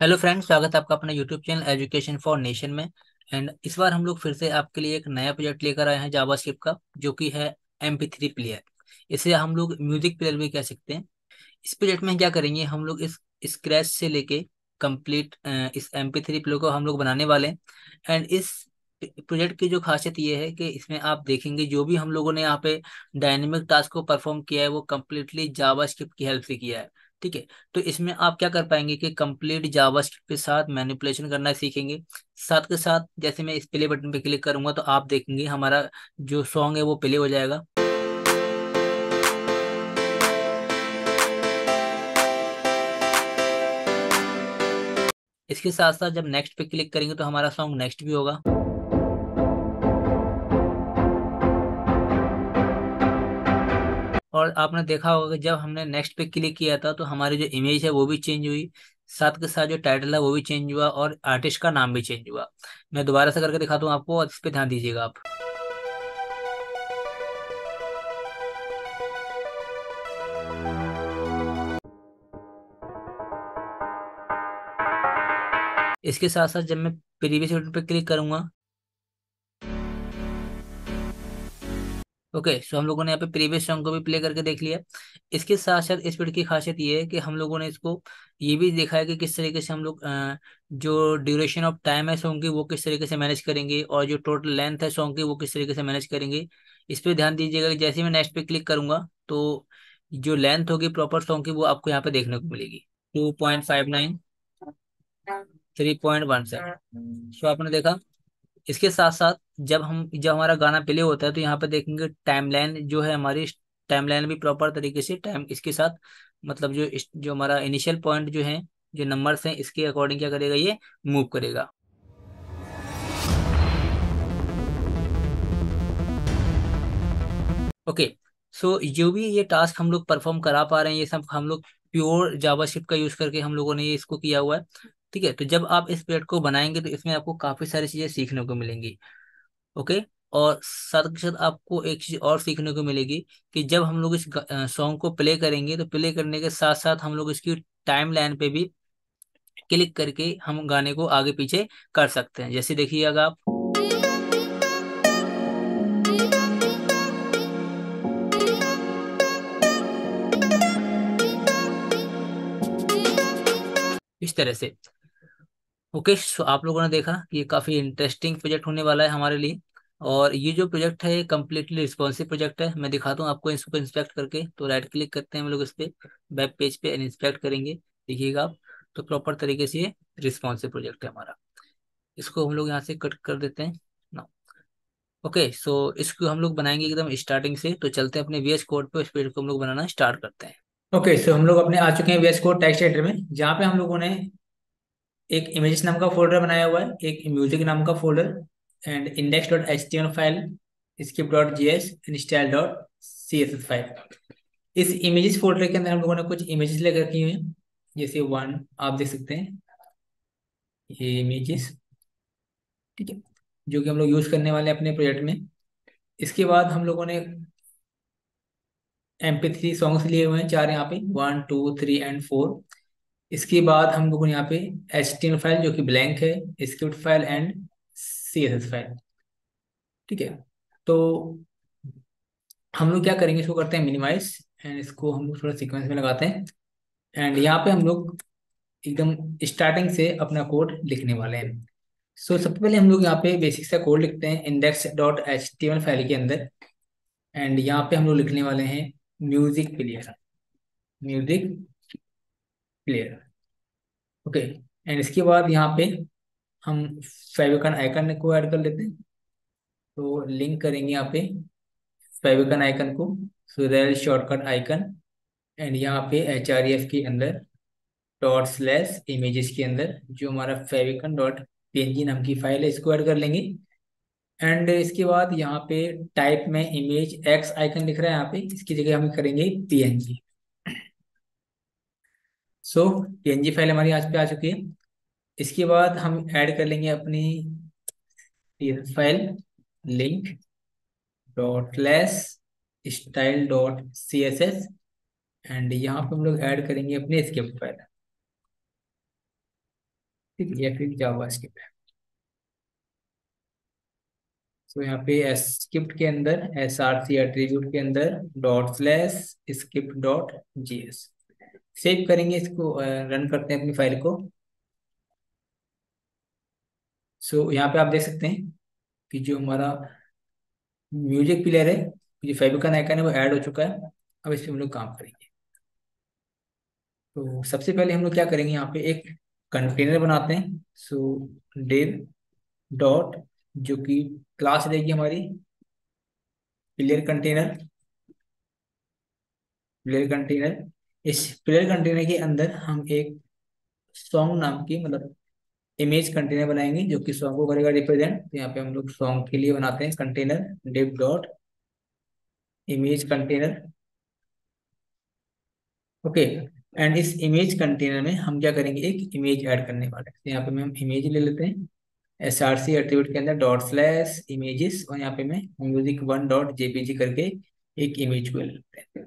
Hello friends, स्वागत है आपका अपने YouTube channel education for nation में। एंड इस बार हम लोग फिर से आपके लिए एक नया प्रोजेक्ट लेकर आए हैं जावास्क्रिप्ट का, जो कि है MP3 प्लेयर। इसे हम लोग म्यूजिक प्लेयर भी कह सकते हैं। इस प्रोजेक्ट में क्या करेंगे, हम लोग इस स्क्रैच से लेके कंप्लीट इस MP3 प्लेयर को हम लोग बनाने वाले हैं। एंड इस प्रोजेक्ट की जो खासियत ये है कि इसमें आप देखेंगे जो भी हम लोगों ने यहाँ पे डायनेमिक टास्क को परफॉर्म किया है वो कम्प्लीटली जावास्क्रिप्ट की हेल्प से किया है। ठीक है। तो इसमें आप क्या कर पाएंगे कि कंप्लीट जावास्क्रिप्ट के साथ मैनिपुलेशन करना सीखेंगे। साथ के साथ जैसे मैं इस प्ले बटन पे क्लिक करूंगा तो आप देखेंगे हमारा जो सॉन्ग है वो प्ले हो जाएगा। इसके साथ साथ जब नेक्स्ट पे क्लिक करेंगे तो हमारा सॉन्ग नेक्स्ट भी होगा। और आपने देखा होगा कि जब हमने नेक्स्ट पे क्लिक किया था तो हमारी जो इमेज है वो भी चेंज हुई। साथ के साथ जो टाइटल है वो भी चेंज हुआ और आर्टिस्ट का नाम भी चेंज हुआ। मैं दोबारा से करके दिखाता हूँ आपको और इस पे ध्यान दीजिएगा आप। इसके साथ साथ जब मैं प्रीवियस वीडियो पे क्लिक करूंगा, ओके, सो हम लोगों ने यहाँ पे प्रीवियस सॉन्ग को भी प्ले करके देख लिया। इसके साथ साथ इस वीडियो की खासियत ये है कि हम लोगों ने इसको ये भी देखा है कि किस तरीके से हम लोग जो ड्यूरेशन ऑफ टाइम है सॉन्ग की वो किस तरीके से मैनेज करेंगे, और जो टोटल लेंथ है सॉन्ग की वो किस तरीके से मैनेज करेंगे। इस पे ध्यान दीजिएगा कि जैसे ही मैं नेक्स्ट पे क्लिक करूंगा तो जो लेंथ होगी प्रॉपर सॉन्ग की वो आपको यहाँ पे देखने को मिलेगी। 2.59, 3.17। सो आपने देखा। इसके साथ साथ जब हमारा गाना प्ले होता है तो यहाँ पे देखेंगे टाइमलाइन जो है हमारी, टाइमलाइन भी प्रॉपर तरीके से टाइम इसके साथ, मतलब जो हमारा इनिशियल पॉइंट जो है, जो नंबर्स हैं इसके अकॉर्डिंग क्या करेगा, ये मूव करेगा। ओके। सो जो भी ये टास्क हम लोग परफॉर्म करा पा रहे हैं ये सब हम लोग प्योर जावास्क्रिप्ट का यूज करके हम लोगों ने ये इसको किया हुआ है। ठीक है। तो जब आप इस प्लेट को बनाएंगे तो इसमें आपको काफी सारी चीजें सीखने को मिलेंगी। ओके। और साथ के साथ आपको एक चीज और सीखने को मिलेगी कि जब हम लोग इस सॉन्ग को प्ले करेंगे तो प्ले करने के साथ साथ हम लोग इसकी टाइम लाइन पे भी क्लिक करके हम गाने को आगे पीछे कर सकते हैं। जैसे देखिएगा आप, इस तरह से। ओके। सो आप लोगों ने देखा कि ये काफी इंटरेस्टिंग प्रोजेक्ट होने वाला है हमारे लिए। और ये जो प्रोजेक्ट है ये कम्प्लीटली रिस्पॉन्सिव प्रोजेक्ट है। मैं दिखाता हूँ आपको इसको इंस्पेक्ट करके। तो राइट क्लिक करते हैं हम लोग इस पे, वेब पेज पे इंस्पेक्ट करेंगे। देखिएगा आप, तो प्रॉपर तरीके से ये रिस्पॉन्सिव प्रोजेक्ट है हमारा। इसको हम लोग यहाँ से कट कर देते हैं ना। ओके। सो इसको हम लोग बनाएंगे एकदम स्टार्टिंग से। तो चलते हैं अपने VS कोड पे, इस पेज को हम लोग बनाना स्टार्ट करते हैं। ओके। सो हम लोग अपने आ चुके हैं VS कोड टेक्स्ट एडिटर में, जहाँ पे हम लोगों ने एक इमेजेस नाम का फोल्डर बनाया हुआ है, एक म्यूजिक नाम का folder, and index dot H T M file, script dot G S and style dot C S S file. इस इमेजेस फोल्डर के अंदर हम लोगों ने कुछ इमेजेस लेकर रखी हुई हैं। जैसे वन आप देख सकते हैं, ये इमेजेस। ठीक है। जो कि हम लोग यूज करने वाले हैं अपने प्रोजेक्ट में। इसके बाद हम लोगों ने MP3 सॉन्ग्स लिए हुए हैं चार, यहाँ पे 1 2 3 एंड 4। इसके बाद हम लोगों ने यहाँ पे HTML फाइल जो कि ब्लैंक है, script file and CSS file. ठीक है। तो हम लोग क्या करेंगे, इसको करते हैं मिनिमाइज, एंड इसको हम लोग थोड़ा सीक्वेंस में लगाते हैं। एंड यहाँ पे हम लोग एकदम स्टार्टिंग से अपना कोड लिखने वाले हैं। सो सबसे पहले हम लोग यहाँ पे बेसिक सा कोड लिखते हैं index dot H T M L file के अंदर। एंड यहाँ पे हम लोग लिखने वाले हैं music player, music player. Okay. And इसके बाद यहाँ पे हम फेविकन आइकन को ऐड कर लेते हैं। तो लिंक करेंगे यहाँ पे फेविकन आइकन को, सो रेल शॉर्टकट आइकन। एंड यहाँ पे HREF के अंदर डॉट स्लैश इमेजेस के अंदर जो हमारा फेविकन डॉट PNG नाम की फाइल है इसको ऐड कर लेंगे। एंड इसके बाद यहाँ पे टाइप में इमेज एक्स आइकन दिख रहा है, यहाँ पे इसकी जगह हम करेंगे PNG। सो PNG फाइल हमारी आज पे आ चुकी है। इसके बाद हम ऐड कर लेंगे अपनी CSS file, link dot slash style dot CSS। And यहाँ पे हम लोग ऐड करेंगे अपनी स्क्रिप्ट फाइल। ठीक है, या फिर जावा स्क्रिप्ट। तो यहाँ पे स्क्रिप्ट के अंदर SRC एट्रीब्यूट के अंदर ./script.js सेव करेंगे इसको, रन करते हैं अपनी फाइल को। सो यहाँ पे आप देख सकते हैं कि जो हमारा म्यूजिक प्लेयर है, जो फेविकन आइकन है, वो ऐड हो चुका है। अब इस पे हम लोग काम करेंगे। तो सबसे पहले हम लोग क्या करेंगे, यहाँ पे एक कंटेनर बनाते हैं। सो डेव डॉट, जो कि क्लास रहेगी हमारी प्लेयर कंटेनर। प्लेयर कंटेनर, इस प्लेयर कंटेनर के अंदर हम एक सॉन्ग नाम की, मतलब इमेज कंटेनर बनाएंगे जो कि सॉन्ग को करेगा रिप्रेजेंट। तो यहाँ पे हम लोग सॉन्ग के लिए बनाते हैं container div dot image container. Okay. And इस इमेज कंटेनर में हम क्या करेंगे, एक इमेज ऐड करने वाले हैं। तो यहाँ पे हम इमेज ले लेते हैं, SRC एट्रीब्यूट के अंदर ./images, और यहाँ पे मैं music1.jpg करके एक इमेज को ले लेते हैं।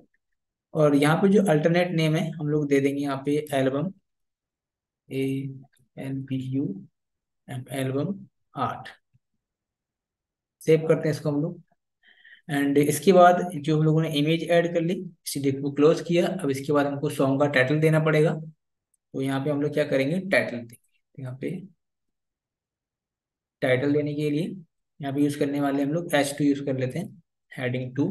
और यहाँ पे जो अल्टरनेट नेम है हम लोग दे देंगे यहाँ पे album, ALBU, album art. Save करते हैं इसको हम लोग। एंड इसके बाद जो हम लोगों ने इमेज ऐड कर ली, इसी डिप को क्लोज किया। अब इसके बाद हमको सॉन्ग का टाइटल देना पड़ेगा। तो यहाँ पे हम लोग क्या करेंगे, टाइटल देंगे। तो यहाँ पे टाइटल देने के लिए यहाँ पे यूज करने वाले हम लोग H2 यूज कर लेते हैं, हेडिंग 2।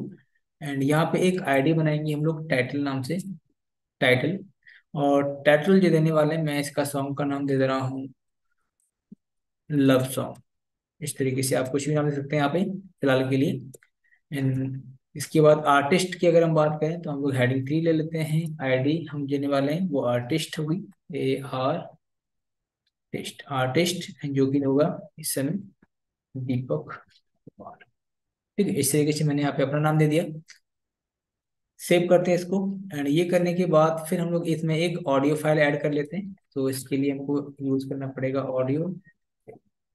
एंड यहाँ पे एक आईडी बनाएंगे हम लोग टाइटल नाम से, टाइटल। और टाइटल जो देने वाले हैं, मैं इसका सॉन्ग का नाम दे दे रहा हूँ लव सॉन्ग। इस तरीके से आप कुछ भी नाम दे सकते हैं यहाँ पे फिलहाल के लिए। एंड इसके बाद आर्टिस्ट की अगर हम बात करें, तो हम लोग हेडिंग 3 ले लेते हैं। आईडी हम देने वाले हैं वो आर्टिस्ट होगी, टेस्ट आर्टिस्ट, जो कि होगा इस समय दीपक कुमार। ठीक है, इस तरीके से मैंने यहाँ पे अपना नाम दे दिया। सेव करते हैं इसको। एंड ये करने के बाद फिर हम लोग इसमें एक ऑडियो फाइल ऐड कर लेते हैं। तो इसके लिए हमको यूज करना पड़ेगा ऑडियो,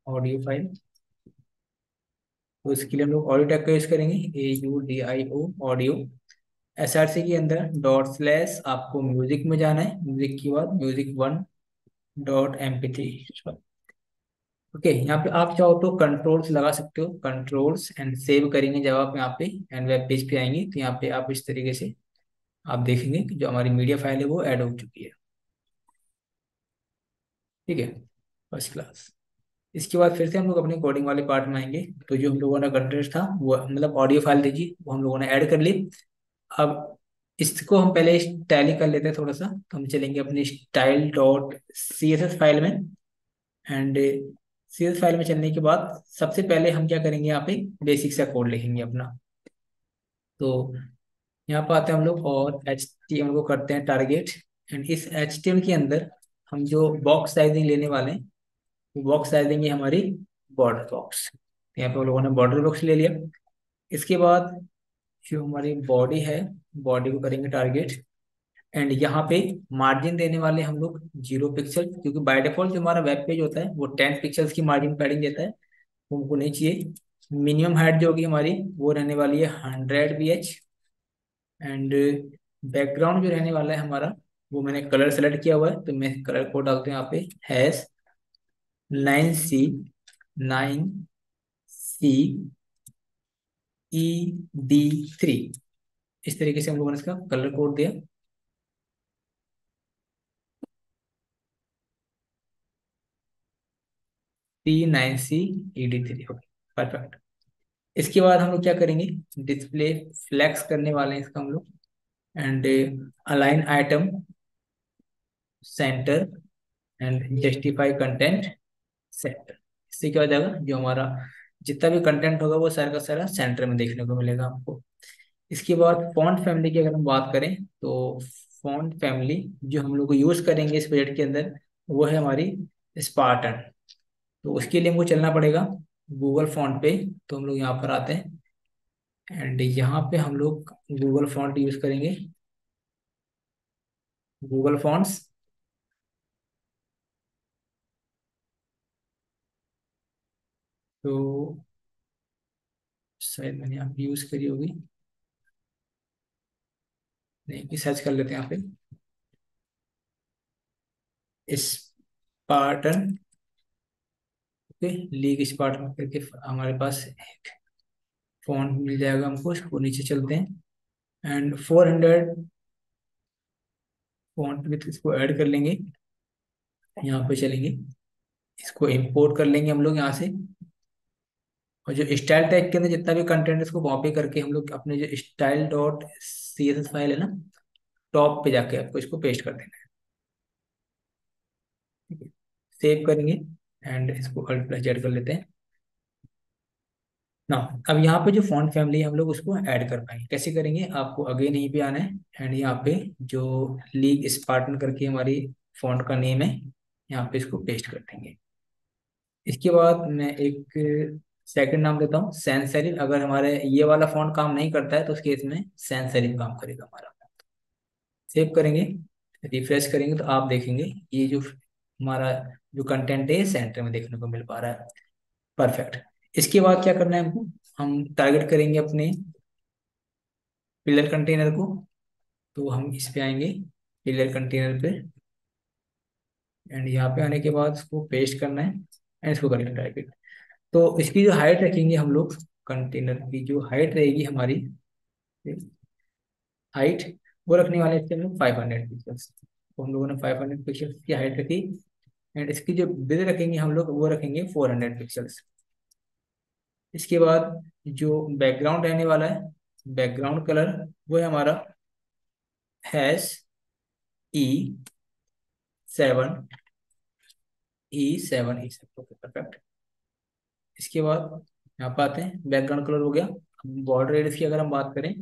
ऑडियो फाइल। तो इसके लिए हम लोग ऑडियो टैग का यूज करेंगे, AUDIO ऑडियो। SRC के अंदर ./ आपको म्यूजिक में जाना है, म्यूजिक के बाद music1.mp3। ओके, यहाँ पे आप चाहो तो कंट्रोल्स लगा सकते हो, कंट्रोल्स, एंड सेव करेंगे जब आप यहाँ पे एंड वेब पेज पे आएंगे, तो यहाँ पे आप इस तरीके से आप देखेंगे कि जो हमारी मीडिया फाइल है वो ऐड हो चुकी है। ठीक है, फर्स्ट क्लास। इसके बाद फिर से हम लोग अपने कोडिंग वाले पार्ट में आएंगे। तो जो हम लोगों ने कंटेंट था, वो मतलब ऑडियो फाइल थी, वो हम लोगों ने ऐड कर ली। अब इसको हम पहले टैली कर लेते हैं थोड़ा सा। तो हम चलेंगे अपनी style.css फाइल में। एंड CSS फाइल में चलने के बाद सबसे पहले हम क्या करेंगे, यहाँ पे बेसिक सा कोड लिखेंगे अपना। तो यहाँ पर आते हैं हम लोग और HTML को करते हैं टारगेट। एंड इस HTML के अंदर हम जो बॉक्स साइजिंग लेने वाले हैं, वो बॉक्स साइजिंग है हमारी बॉर्डर बॉक्स। यहाँ पे हम लोगों ने बॉर्डर बॉक्स ले लिया। इसके बाद जो हमारी बॉडी है, बॉडी को करेंगे टारगेट। एंड यहाँ पे मार्जिन देने वाले हम लोग 0 पिक्सल, क्योंकि बाय डिफॉल्ट जो हमारा वेब पेज होता है वो 10 पिक्सल्स की मार्जिन पैडिंग देता है, वो हमको नहीं चाहिए। मिनिमम हाइट जो होगी हमारी वो रहने वाली है 100 ph। एंड बैकग्राउंड जो रहने वाला है हमारा, वो मैंने कलर सेलेक्ट किया हुआ है, तो मैं कलर कोड डालते हैं यहाँ पे हैश 9C9CED3। इस तरीके से हम लोगों ने इसका कलर कोड दिया। C9CED3, okay, perfect. इसके बाद हम लोग क्या करेंगे, डिस्प्ले फ्लेक्स करने वाले हैं इसका हम लोग। And align item centre and justify content centre. इससे क्या हो जाएगा, जो हमारा जितना भी कंटेंट होगा वो सारा का सारा सेंटर में देखने को मिलेगा आपको। इसके बाद फॉन्ट फैमिली की अगर हम बात करें, तो फॉन्ट फैमिली जो हम लोग यूज करेंगे इस प्रोजेक्ट के अंदर, वो है हमारी स्पार्टन। तो उसके लिए हमको चलना पड़ेगा गूगल फॉन्ट पे। तो हम लोग यहाँ पर आते हैं एंड यहाँ पे हम लोग गूगल फॉन्ट यूज करेंगे, गूगल फॉन्ट्स। तो शायद मैंने यहाँ पे यूज करी होगी, नहीं, सर्च कर लेते हैं यहाँ पे। स्पार्टन। ओके, लीग स्पार्टन करके हमारे पास एक फॉन्ट मिल जाएगा हमको। इसको नीचे चलते हैं एंड 400 फॉन्ट विथ इसको ऐड कर लेंगे। यहाँ पे चलेंगे, इसको इंपोर्ट कर लेंगे हम लोग यहाँ से। और जो स्टाइल टैग के अंदर जितना भी कंटेंट है उसको कॉपी करके हम लोग अपने जो style dot C S S file है ना, टॉप पे जाके आपको इसको पेस्ट कर देना है। ठीक है, सेव करेंगे एंड इसको अल्ट प्लस जेड कर लेते हैं ना। अब यहाँ पे जो फॉन्ट फैमिली है हम लोग उसको ऐड कर पाएंगे। कैसे करेंगे, आपको अगेन यहीं पे आना है एंड यहाँ पे जो लीग स्पार्टन करके हमारी फॉन्ट का नेम है, यहाँ पे इसको पेस्ट कर देंगे। इसके बाद मैं एक सेकंड नाम देता हूँ, सैन सेरिफ। अगर हमारे ये वाला फॉन्ट काम नहीं करता है तो उस केस में सैन सेरिफ काम करेगा हमारा। सेव करेंगे, रिफ्रेश करेंगे तो आप देखेंगे ये जो हमारा जो कंटेंट है सेंटर में देखने को मिल पा रहा है। परफेक्ट। इसके बाद क्या करना है हमको, हम टारगेट करेंगे अपने पिलर कंटेनर को। तो हम इस पे आएंगे, पिलर कंटेनर पे, एंड यहाँ पे आने के बाद इसको पेस्ट करना है एंड इसको करेंगे टारगेट। तो इसकी जो हाइट रखेंगे हम लोग, कंटेनर की जो हाइट रहेगी हमारी, हाइट वो रखने वाले थे हम लोग 500 पिक्सल्स। तो हम लोगों ने 500 पिक्सल्स की हाइट रखी एंड इसकी जो विड्थ रखेंगे हम लोग वो रखेंगे 400 पिक्सल्स। इसके बाद जो बैकग्राउंड रहने वाला है, बैकग्राउंड कलर वो है हमारा hash E7, E7 okay perfect. इसके बाद यहाँ पे आते हैं, बैकग्राउंड कलर हो गया। बॉर्डर रेडियस की अगर हम बात करें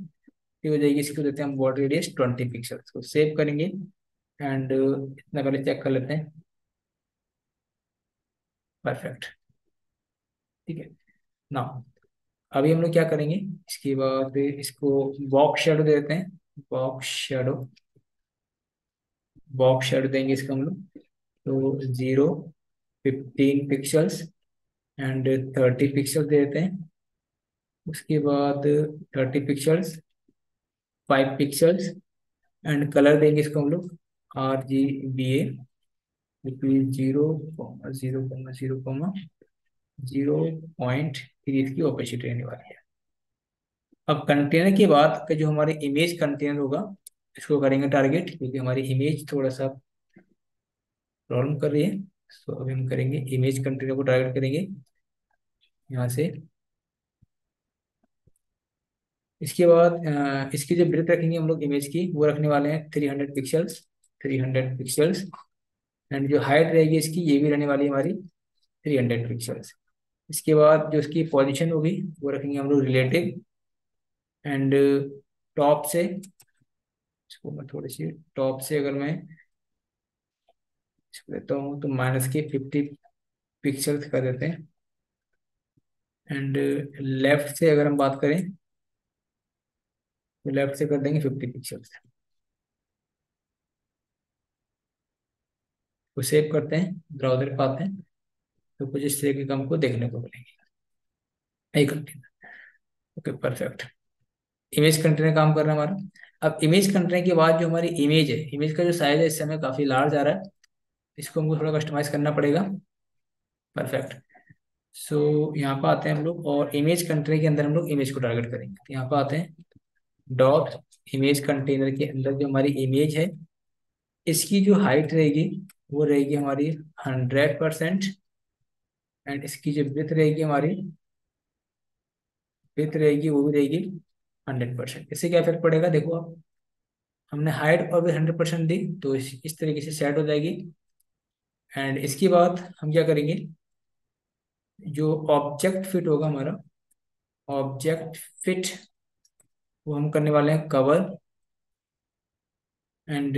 तो हो जाएगी, इसको देते हैं हम बॉर्डर रेडियस 20 पिक्सल। को सेव करेंगे एंड इतना पहले चेक कर लेते हैं। परफेक्ट, ठीक है ना। अभी हम लोग क्या करेंगे, इसके बाद इसको बॉक्स शेडो दे देते हैं। बॉक्स शेडो, बॉक्स शेडो देंगे इसका हम लोग। तो 0, 15 पिक्सल्स एंड 30 पिक्सल दे देते हैं। उसके बाद 30 पिक्सल्स, 5 पिक्सल्स एंड कलर देंगे इसको हम लोग RGBA, 0,0,0,0.3 इसकी ओपेसिटी रहने वाली है। अब कंटेनर की बात का जो हमारे इमेज कंटेनर होगा, इसको करेंगे टारगेट, क्योंकि हमारी इमेज थोड़ा सा प्रॉब्लम कर रही है। तो अभी हम करेंगे इमेज कंटेनर को टारगेट करेंगे यहाँ से। इसके बाद इसकी जो ब्रेथ रखेंगे हम लोग इमेज की, वो रखने वाले हैं 300 पिक्सल्स, 300 पिक्सल्स एंड जो हाइट रहेगी इसकी ये भी रहने वाली है हमारी 300 पिक्सल्स। इसके बाद जो इसकी पोजीशन होगी वो रखेंगे हम लोग रिलेटिव एंड टॉप से, इसको मैं थोड़ी सी टॉप से अगर मैं इसको लेता हूँ तो माइनस के 50 पिक्सल्स कर देते हैं एंड लेफ्ट से अगर हम बात करें तो लेफ्ट से कर देंगे 50 पिक्सल्स। तो सेव करते हैं, ब्राउजर पे आते हैं तो कुछ इस तरह के काम को देखने को मिलेंगे। एक container, okay perfect. Image container काम कर रहा है हमारा। अब इमेज कंटेनर के बाद जो हमारी इमेज है, इमेज का जो साइज है इस समय काफी लार्ज आ रहा है, इसको हमको थोड़ा कस्टमाइज करना पड़ेगा। परफेक्ट। सो यहाँ पे आते हैं हम लोग और इमेज कंटेनर के अंदर हम लोग इमेज को टारगेट करेंगे। तो यहाँ पे आते हैं, डॉट इमेज कंटेनर के अंदर जो हमारी इमेज है इसकी जो हाइट रहेगी वो रहेगी हमारी 100% एंड इसकी जो विड्थ रहेगी हमारी, विड्थ रहेगी वो भी रहेगी 100%। इससे क्या इफेक्ट पड़ेगा देखो आप, हमने हाइट और भी 100% दी तो इस तरीके से सेट हो जाएगी। एंड इसके बाद हम क्या करेंगे, जो ऑब्जेक्ट फिट होगा हमारा, ऑब्जेक्ट फिट वो हम करने वाले हैं कवर एंड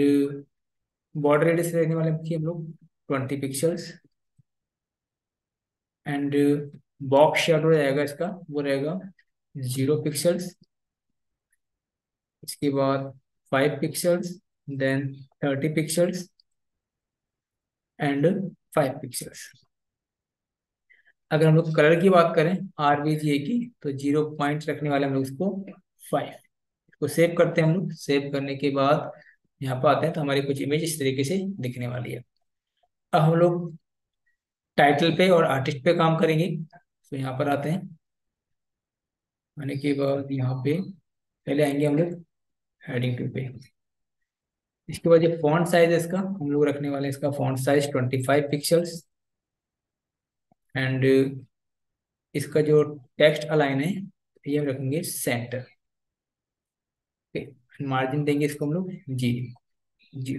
बॉर्डर रेडियस रहने वाले हैं हम लोग 20 पिक्सल्स एंड बॉक्स शेडो रहेगा इसका, वो रहेगा 0 पिक्सल्स। इसके बाद 5 pixels, then 30 pixels and 5 pixels. अगर हम लोग कलर की बात करें RBGA की, तो 0 पॉइंट रखने वाले हम लोग इसको 5। इसको सेव करते हैं हम लोग। सेव करने के बाद यहाँ पर आते हैं तो हमारी कुछ इमेज इस तरीके से दिखने वाली है। अब हम लोग टाइटल पे और आर्टिस्ट पे काम करेंगे। तो यहाँ पर आते हैं। आने के बाद यहाँ पे पहले आएंगे हम लोग हेडिंग टू पे। इसके बाद ये फॉन्ट साइज है इसका, हम लोग रखने वाले हैं इसका फॉन्ट साइज 25 पिक्सल्स। एंड इसका जो टेक्स्ट अलाइन है ये हम रखेंगे सेंटर। मार्जिन देंगे इसको हम लोग जी जी।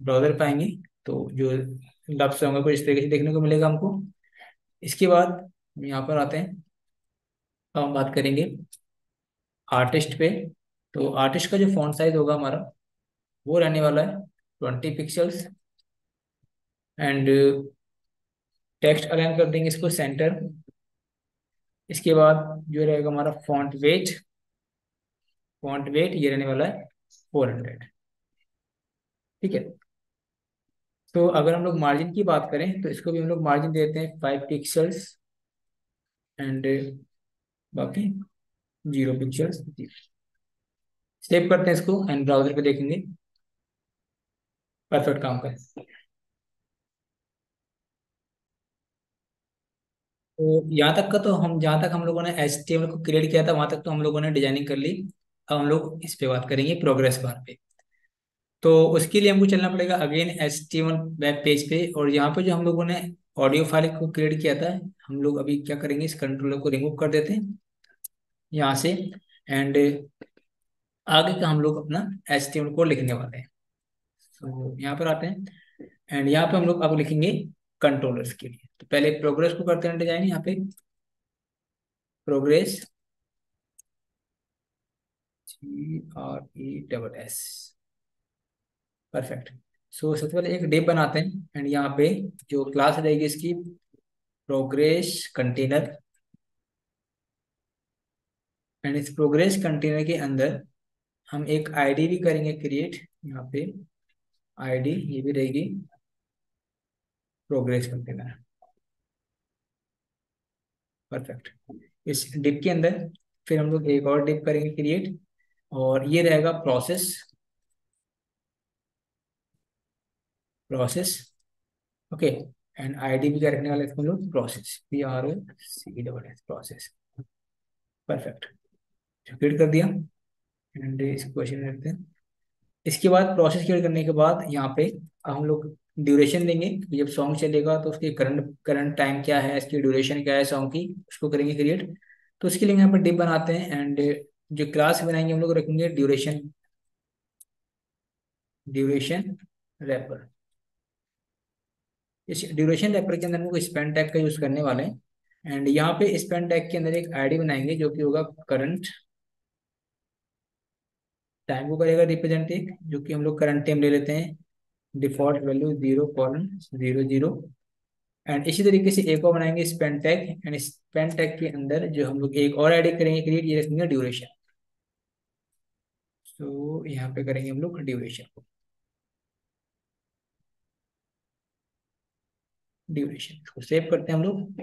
ब्राउजर पाएंगे तो जो लफ्स होंगे कुछ इस तरीके से देखने को मिलेगा हमको। इसके बाद यहाँ पर आते हैं। अब हम बात करेंगे आर्टिस्ट पे। तो आर्टिस्ट का जो फॉन्ट साइज होगा हमारा वो रहने वाला है 20 पिक्सल्स। एंड टेक्स्ट अलाइन कर देंगे इसको सेंटर। इसके बाद जो रहेगा हमारा फॉन्ट वेट ये रहने वाला है 400। ठीक है। तो अगर हम लोग मार्जिन की बात करें तो इसको भी हम लोग मार्जिन देते हैं 5 पिक्सल्स। एंड बाकी 0 पिक्सल्स। सेव करते हैं इसको एंड ब्राउजर पे देखेंगे परफेक्ट काम करें। तो यहाँ तक का तो हम जहाँ तक हम लोगों ने HTML को क्रिएट किया था वहां तक तो हम लोगों ने डिजाइनिंग कर ली। अब हम लोग इस पे बात करेंगे प्रोग्रेस बार पे। तो उसके लिए हमको चलना पड़ेगा अगेन HTML वेब पेज पे। और यहाँ पे जो हम लोगों ने ऑडियो फाइल को क्रिएट किया था, हम लोग अभी क्या करेंगे इस कंट्रोलर को रिमूव कर देते हैं यहाँ से। एंड आगे का हम लोग अपना HTML कोड लिखने वाले हैं। तो यहाँ पर आते हैं। एंड यहाँ पे हम लोग अब लिखेंगे कंट्रोलर्स के लिए। तो पहले प्रोग्रेस को करते हैं डिजाइन यहाँ पे। Progress GRESS। परफेक्ट। सो सबसे पहले एक डिव बनाते हैं एंड यहाँ पे जो क्लास रहेगी इसकी प्रोग्रेस कंटेनर। एंड इस प्रोग्रेस कंटेनर के अंदर हम एक आईडी भी करेंगे क्रिएट। यहाँ पे आईडी ये भी रहेगी प्रोग्रेस कंटेनर। परफेक्ट। इस डिव के अंदर फिर हम लोग एक और डिव करेंगे क्रिएट। और ये रहेगा प्रोसेस। ओके। एंड आईडी भी क्या रखने वाले हैं इसको हम लोग process PROCES process. Perfect. Create कर दिया एंड इस क्वेश्चन में रखते हैं। इसके बाद प्रोसेस क्रिएट करने के बाद यहाँ पे हम लोग ड्यूरेशन देंगे कि जब सॉन्ग चलेगा तो उसकी करंट करंट टाइम क्या है, इसकी ड्यूरेशन क्या है सॉन्ग की, उसको करेंगे क्रिएट। तो उसके लिए यहाँ पर डिप बनाते हैं। एंड जो क्लास बनाएंगे हम लोग रखेंगे ड्यूरेशन रैपर। इस ड्यूरेशन रैपर के अंदर हम लोग स्पेन टैग का यूज करने वाले हैं। एंड यहाँ पे स्पेन टैग के अंदर एक आईडी बनाएंगे जो कि होगा करंट टाइम को करेगा रिप्रेजेंट, एक जो कि हम लोग करंट टाइम ले लेते हैं डिफॉल्ट वैल्यू 0:00। एंड इसी तरीके से एक और बनाएंगे Spain tag. And Spain tag के अंदर जो हम लोग एक और ऐड करेंगे क्रिएट, ये रखेंगे ड्यूरेशन। तो यहाँ पे करेंगे हम लोग ड्यूरेशन इसको सेव करते हैं हम लोग।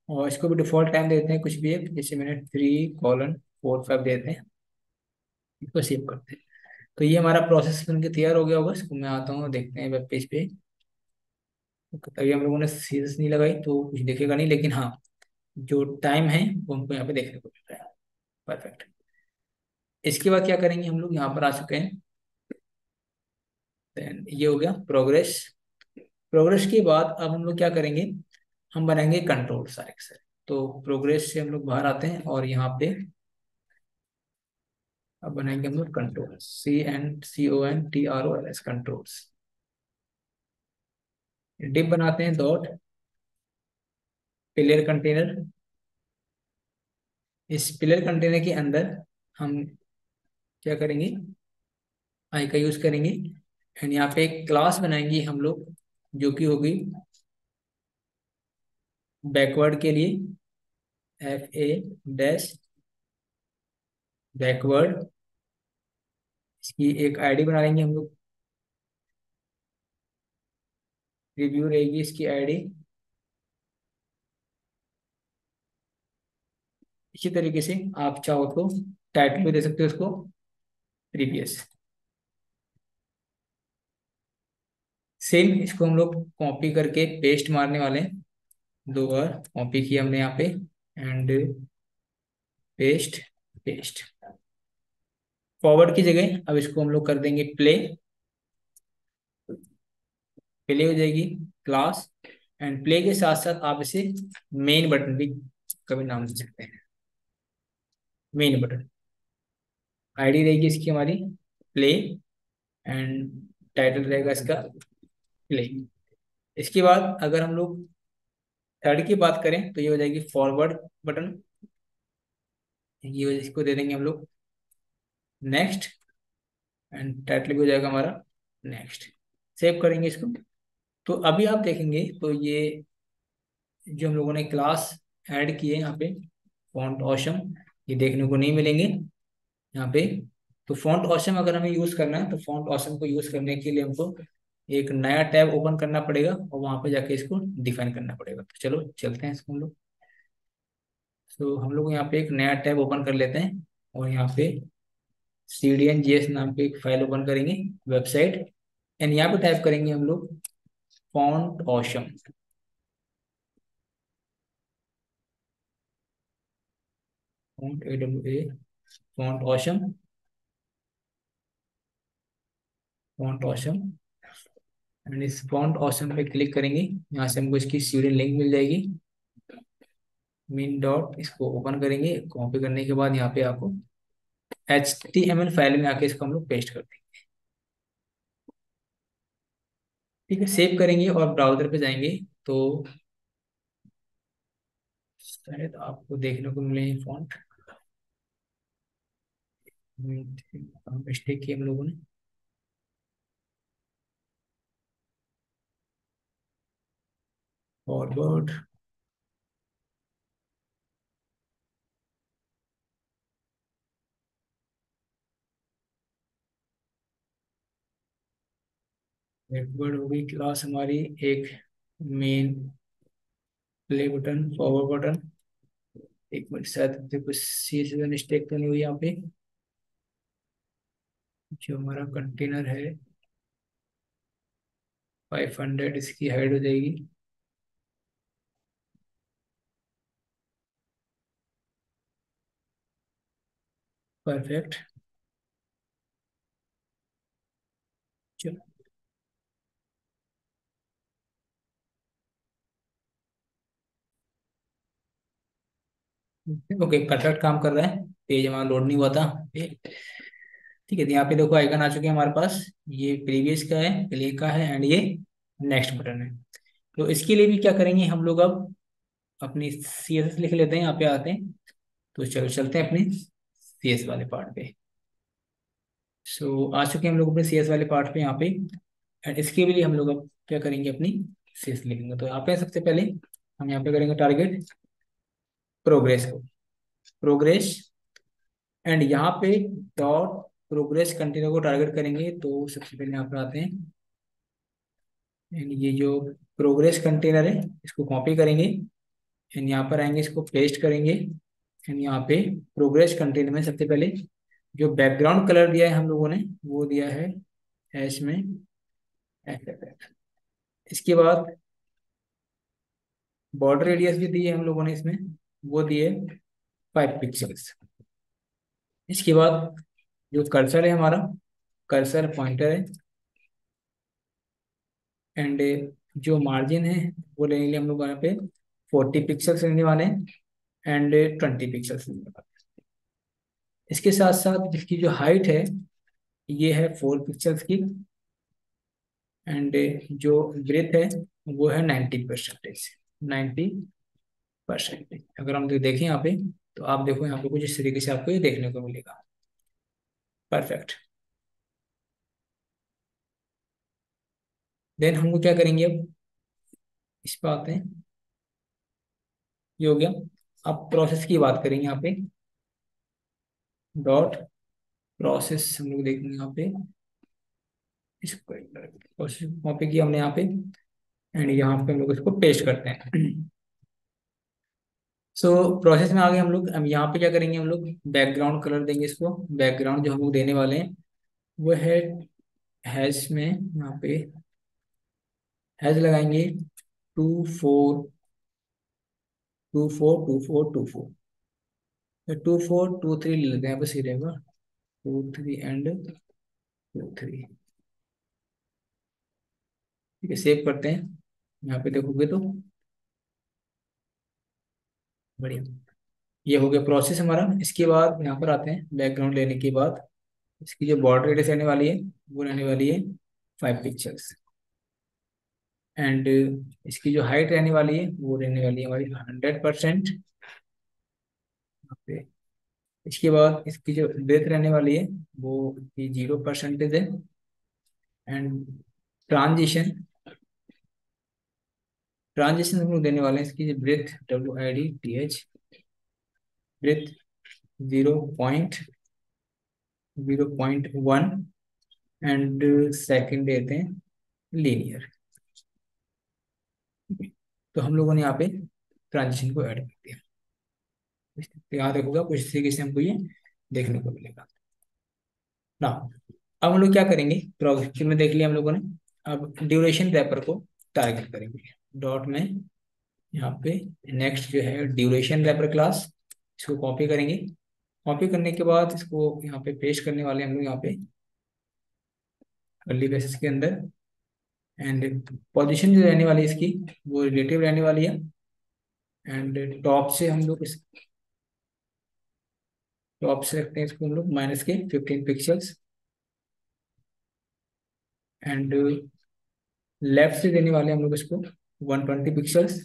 और इसको भी डिफॉल्ट टाइम देते हैं कुछ भी एक, जैसे मैंने 3:45 देते हैं। इसको सेव करते हैं। तो ये हमारा प्रोसेस बन के तैयार हो गया होगा। इसको मैं आता हूँ देखते हैं वेब पेज पे। तो तभी हम लोगों ने सीरीज नहीं लगाई तो कुछ दिखेगा नहीं, लेकिन हाँ जो टाइम है वो हमको यहाँ पे देखने को मिल रहा है। परफेक्ट। इसके बाद क्या करेंगे हम लोग, यहाँ पर आ चुके हैं। देन ये हो गया प्रोग्रेस। प्रोग्रेस के बाद अब हम लोग क्या करेंगे, हम बनाएंगे कंट्रोल सारे के सारे। तो प्रोग्रेस से हम लोग बाहर आते हैं और यहाँ पे अब बनाएंगे हम लोग कंट्रोल CNCONTROLS कंट्रोल्स। डिप बनाते हैं डॉट प्लेयर कंटेनर। इस प्लेयर कंटेनर के अंदर हम क्या करेंगे, आई का यूज करेंगे। एंड यहाँ पे एक क्लास बनाएंगे हम लोग जो कि होगी बैकवर्ड के लिए FA बैकवर्ड। इसकी एक आईडी बना लेंगे हम लोग, रिव्यू रहेगी इसकी आईडी। इसी तरीके से आप चाहो तो टाइटल भी दे सकते हो उसको प्रीवियस। सेम इसको हम लोग कॉपी करके पेस्ट मारने वाले हैं। दो बार कॉपी किया हमने यहाँ पे, एंड पेस्ट, पेस्ट। फॉरवर्ड की जगह अब इसको हम लोग कर देंगे प्ले, प्ले हो जाएगी क्लास। एंड प्ले के साथ साथ आप इसे मेन बटन भी कभी नाम दे सकते हैं, मेन बटन। आईडी रहेगी इसकी हमारी प्ले, एंड टाइटल रहेगा इसका प्ले। इसके बाद अगर हम लोग थर्ड की बात करें तो ये हो जाएगी फॉरवर्ड बटन। ये इसको दे देंगे हम लोग नेक्स्ट, एंड टाइटल भी हो जाएगा हमारा नेक्स्ट। सेव करेंगे इसको। तो अभी आप देखेंगे तो ये जो हम लोगों ने क्लास ऐड किए यहाँ पे फॉन्ट ऑसम, ये देखने को नहीं मिलेंगे यहाँ पे। तो फॉन्ट ऑसम अगर हमें यूज करना है तो फॉन्ट ऑसम को यूज करने के लिए हमको एक नया टैब ओपन करना पड़ेगा और वहां पे जाके इसको डिफाइन करना पड़ेगा। तो चलो चलते हैं इसको हम लोग। तो हम लोग यहाँ पे एक नया टैब ओपन कर लेते हैं और यहाँ पे CDNGS नाम पे एक फाइल ओपन करेंगे, वेबसाइट। एंड यहाँ पे टाइप करेंगे हम लोग font awesome, font AWA, font awesome, font awesome. And इस फॉन्ट ऑसम पे क्लिक करेंगे, यहाँ से हमको इसकी सीडी लिंक मिल जाएगी। मिन डॉट इसको ओपन करेंगे, कॉपी करने के बाद यहाँ पे आपको HTML फाइल में आके इसको हम लोग पेस्ट कर देंगे। ठीक है, सेव करेंगे और ब्राउजर पे जाएंगे तो शायद आपको देखने को मिले फॉन्ट मिस्टेक की हम लोगों ने। फॉरवर्ड, बैकवर्ड हो गई क्लास हमारी। एक main, play button, forward button. एक मिनट, शायद कुछ सी से मिस्टेक तो नहीं हुई यहाँ पे। जो हमारा कंटेनर है 500, इसकी हाइट हो जाएगी। परफेक्ट। चलो, ओके, परफेक्ट काम कर रहा है। पेज हमारा लोड नहीं हुआ था। ठीक है, तो यहाँ पे देखो आइकन आ चुके हैं हमारे पास। ये प्रीवियस का है, प्ले का है, एंड ये नेक्स्ट बटन है। तो इसके लिए भी क्या करेंगे हम लोग, अब अपनी CSS लिख लेते हैं, यहाँ पे आते हैं। तो चलो चलते हैं अपने CS वाले पार्ट पे। सो आ चुके हैं हम लोग अपने CS वाले पार्ट पे यहाँ पे। एंड इसके लिए हम लोग अब क्या करेंगे, अपनी CS लिखेंगे। तो यहाँ पे सबसे पहले हम यहाँ पे करेंगे टारगेट प्रोग्रेस को, प्रोग्रेस। एंड यहाँ पे डॉट प्रोग्रेस कंटिन्यू को टारगेट करेंगे। तो सबसे पहले यहाँ पे आते हैं, एंड ये जो प्रोग्रेस कंटेनर है इसको कॉपी करेंगे। एंड यहाँ पर आएंगे, इसको पेस्ट करेंगे। एंड यहाँ पे प्रोग्रेस कंटेनर में सबसे पहले जो बैकग्राउंड कलर दिया है हम लोगों ने, वो दिया है ऐश में FFF। इसके बाद बॉर्डर रेडियस भी दी है हम लोगों ने इसमें, वो दिए 5 पिक्सल्स। इसके बाद जो कर्सर है हमारा, कर्सर पॉइंटर है। एंड जो मार्जिन है वो लेंगे हम लोग यहाँ पे 40 पिक्सल्स लेने वाले हैं, एंड 20 पिक्सल्स लेने वाले हैं। इसके साथ साथ इसकी जो हाइट है ये है 4 पिक्सल्स की। एंड जो ब्रेथ है वो है 90%। 90%। अगर हम देखें यहाँ पे, तो आप देखो यहाँ पे कुछ इस तरीके से आपको ये देखने को मिलेगा। परफेक्ट। देन हमको क्या करेंगे, अब इस पे आते हैं। ये हो गया। अब प्रोसेस की बात करेंगे यहाँ पे। डॉट प्रोसेस हम लोग देखेंगे यहाँ पे, इसको प्रोसेस कॉपी किया हमने यहाँ पे। एंड यहाँ पे हम लोग इसको पेस्ट करते हैं। सो प्रोसेस में आ गए हम लोग। अब यहाँ पे क्या करेंगे, हम लोग बैकग्राउंड कलर देंगे इसको। बैकग्राउंड जो हम लोग देने वाले हैं वो है हैश में यहाँ पे हैज लगाएंगे 2 4 2 4 2 4 2 4, 2 4 2 3 ले लेते हैं, यहाँ पे सही रहेगा, 2 3 ठीक है, सेव करते हैं। यहाँ पे देखोगे तो बढ़िया, ये हो गया प्रोसेस हमारा। इसके बाद यहाँ पर आते हैं, बैकग्राउंड लेने के बाद इसकी जो बॉर्डर रेडियस रहने वाली है वो रहने वाली है 5 पिक्चल्स, एंड इसकी जो हाइट रहने वाली है वो रहने वाली है हमारी 100%। पे इसके बाद इसकी जो ब्रेथ रहने वाली है वो 0% है। एंड ट्रांजिशन, ट्रांजिशन हम लोग देने वाले हैं इसकी breadth, WIDTH, breadth 0.1, and second देते हैं लीनियर। तो हम लोगों ने यहाँ पे ट्रांजिशन को ऐड कर दिया। तो यहाँ देखोगा कुछ इस तरीके से हमको ये देखने को मिलेगा ना। अब हम लोग क्या करेंगे, प्रोजेक्ट में देख लिया हम लोगों ने। अब ड्यूरेशन रैपर को टारगेट करेंगे डॉट में, यहाँ पे नेक्स्ट जो है ड्यूरेशन रैपर क्लास, इसको कॉपी करेंगे। कॉपी करने के बाद इसको यहाँ पे पेस्ट करने वाले हम लोग यहाँ पे कर्ली ब्रेसेस के अंदर। एंड पोजीशन जो रहने वाली है इसकी वो रिलेटिव रहने वाली है। एंड टॉप से हम लोग इस टॉप से रखते हैं इसको हम लोग -15 पिक्सल्स। एंड लेफ्ट से देने वाले हम लोग इसको 120 पिक्सल्स।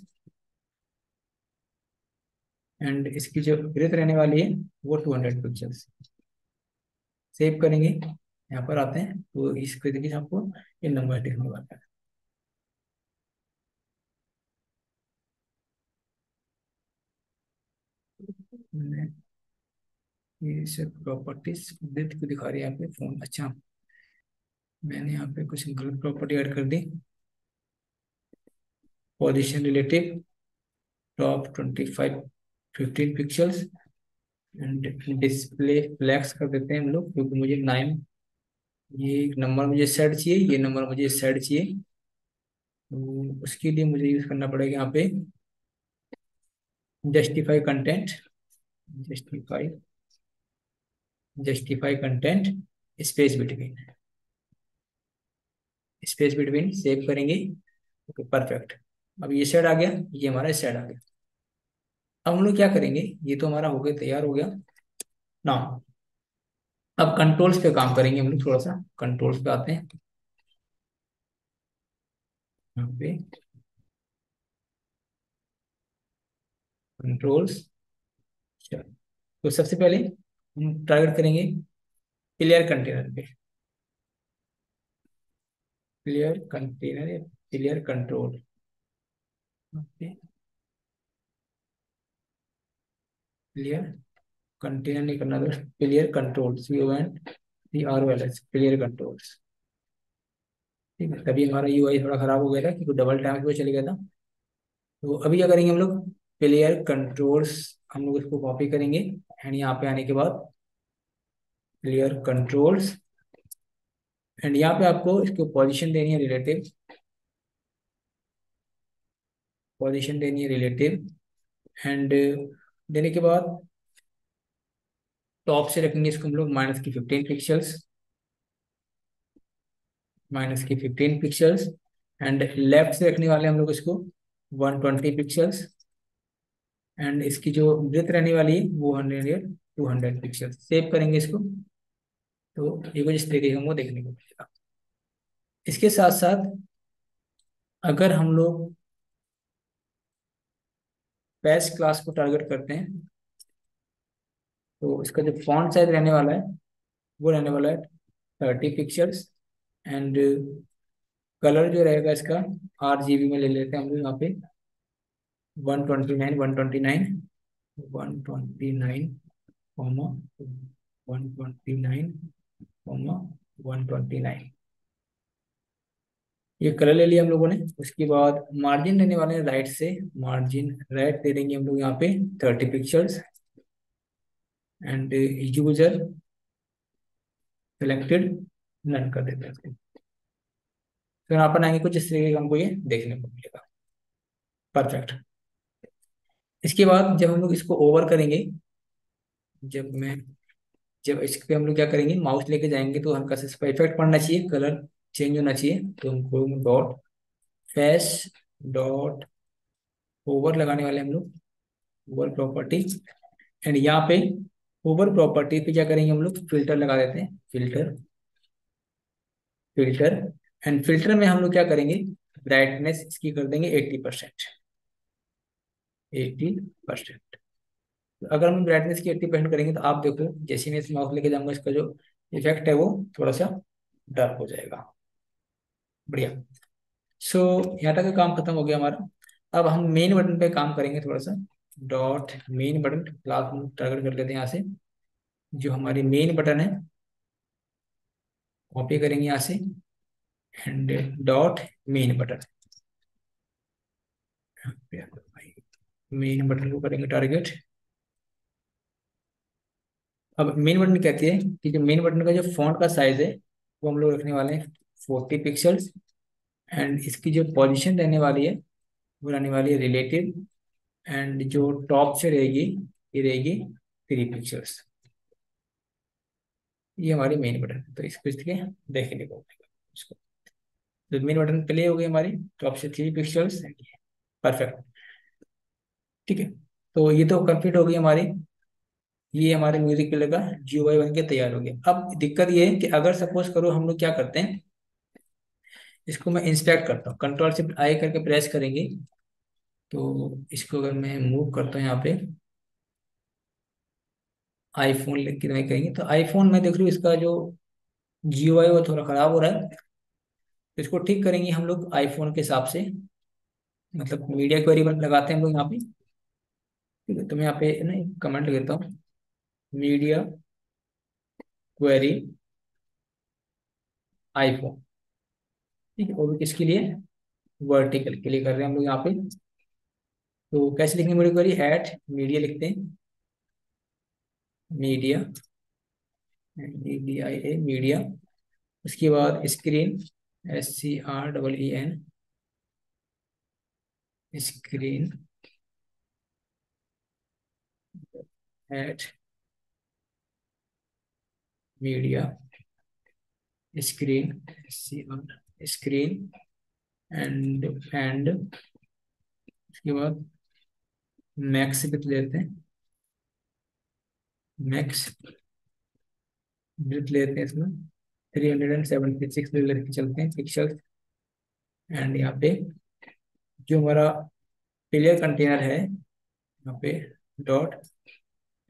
एंड इसकी जो ब्रेथ रहने वाली है वो 200 पिक्सल्स। सेव करेंगे, यहाँ पर आते हैं तो इसके देखिए आपको ये नंबर दिखने वाला है। मैं ये सब प्रॉपर्टीज ब्रेथ को दिखा रही है यहाँ पे फोन, अच्छा मैंने यहाँ पे कुछ गलत प्रॉपर्टी ऐड कर दी। Position relative top 15 pixels. And display flex कर देते हैं हम लोग, क्योंकि मुझे 9, ये नंबर मुझे सेट चाहिए, ये नंबर मुझे सेट चाहिए। तो उसके लिए मुझे यूज करना पड़ेगा यहाँ पे justify content, justify justify content space between, space between save करेंगे। ओके परफेक्ट, अब ये सेट आ गया, ये हमारा सेट आ गया। अब हम लोग क्या करेंगे, ये तो हमारा हो गया, तैयार हो गया ना। अब कंट्रोल्स पे काम करेंगे हम लोग, थोड़ा सा कंट्रोल्स पे आते हैं यहाँ पे, कंट्रोल्स। तो सबसे पहले हम टारगेट करेंगे क्लियर कंटेनर पे, क्लियर कंटेनर या क्लियर कंट्रोल। क्लियर कंटेनर नहीं करना, तो clear control, CONTROLS, clear controls. ठीक है, तभी हमारा UI थोड़ा खराब हो गया था क्योंकि डबल टाइम पे चले गया था। तो अभी क्या करेंगे हम लोग, क्लियर कंट्रोल्स हम लोग इसको कॉपी करेंगे। एंड यहाँ पे आने के बाद क्लियर कंट्रोल्स, एंड यहाँ पे आपको इसको पोजीशन देनी है रिलेटिव, पोजीशन देनी है रिलेटिव। एंड देने के बाद टॉप से रखेंगे इसको हम लोग -15 पिक्सल्स, -15 पिक्सल्स। एंड लेफ्ट से रखने वाले हम लोग इसको 120 पिक्सल्स। एंड इसकी जो ब्रेथ रहने वाली है वो 200 पिक्सल्स। सेव करेंगे इसको, तो ये कुछ इस तरीके से हमको देखने को मिलेगा। इसके साथ साथ अगर हम लोग पैच क्लास को टारगेट करते हैं, तो इसका जो फॉन्ट साइज रहने वाला है वो रहने वाला है 30 पिक्सल्स। एंड कलर जो रहेगा इसका RGB में ले लेते हैं हम लोग यहाँ पे 129, 129, ये कलर ले लिया हम लोगों ने। उसके बाद मार्जिन लेने वाले हैं राइट से, मार्जिन राइट दे देंगे हम लोग यहाँ पे 30 pixels. And user selected, none कर देते हैं। फिर यहाँ पर आएंगे कुछ इस तरीके का हमको ये देखने को मिलेगा। परफेक्ट। इसके बाद जब हम लोग इसको ओवर करेंगे, जब मैं जब इस पे हम लोग क्या करेंगे, माउस लेके जाएंगे तो हल्का सा इस पर इफेक्ट पड़ना चाहिए, कलर चेंज होना चाहिए। तो हमको डॉट फैश डॉट ओवर लगाने वाले हम लोग, ओवर प्रॉपर्टी। एंड यहाँ पे ओवर प्रॉपर्टी पे क्या करेंगे हम लोग, फिल्टर लगा देते हैं, फिल्टर फिल्टर। एंड फिल्टर में हम लोग क्या करेंगे, ब्राइटनेस इसकी कर देंगे 80%। 80%। अगर हम ब्राइटनेस की 80% करेंगे तो आप देखो जैसे मैं इस माउस लेके जाऊंगा, इसका जो इफेक्ट है वो थोड़ा सा डार्क हो जाएगा। बढ़िया। सो यहाँ तक का काम खत्म हो गया हमारा। अब हम मेन बटन पे काम करेंगे थोड़ा सा। डॉट मेन बटन क्लास हम टारगेट कर लेते हैं यहाँ से, जो हमारी मेन बटन है कॉपी करेंगे यहाँ से। And dot main button, main button को करेंगे टारगेट। अब मेन बटन कहती है कि जो मेन बटन का जो फॉन्ट का साइज है वो हम लोग रखने वाले हैं 40 पिक्सल्स। एंड इसकी जो पोजीशन रहने वाली है वो रहने वाली है रिलेटिव। एंड जो टॉप से रहेगी ये रहेगी 3 पिक्सल्स। ये हमारी मेन बटन है, तो इसको इसके देखने को मिलेगा इसको। तो मेन बटन प्ले हो गई हमारी, टॉप से 3 पिक्सल्स। परफेक्ट। ठीक है, तो ये तो कंप्लीट हो गई हमारी। ये हमारे म्यूजिक प्लेयर का GUI बन के तैयार हो गया। अब दिक्कत ये है कि अगर सपोज करो हम लोग क्या करते हैं, इसको मैं इंस्पेक्ट करता हूँ, Ctrl+Shift+I करके प्रेस करेंगे। तो इसको अगर मैं मूव करता हूँ यहाँ पे, आईफोन लेके नहीं करेंगे तो आईफोन में देख रही हूँ इसका जो GUI वो थोड़ा खराब हो रहा है। तो इसको ठीक करेंगे हम लोग आईफोन के हिसाब से, मतलब मीडिया क्वेरी लगाते हैं हम लोग यहाँ पे। ठीक है, तो मैं यहाँ पे ना कमेंट देता हूँ, मीडिया क्वेरी आईफोन। ठीक है, वो भी किसके लिए, वर्टिकल के लिए कर रहे हैं हम लोग यहाँ पे। तो कैसे लिखेंगे मीडिया क्वेरी, एट मीडिया लिखते हैं, मीडिया मीडिया। उसके बाद screen, SCREEN, screen eight media screen, screen. And उसके बाद मैक्स भी लेते हैं, मैक्स ब्रिथ लेते हैं इसमें 376 लेके चलते हैं पिक्सल। एंड यहाँ पे जो हमारा प्लेयर कंटेनर है, यहाँ पे डॉट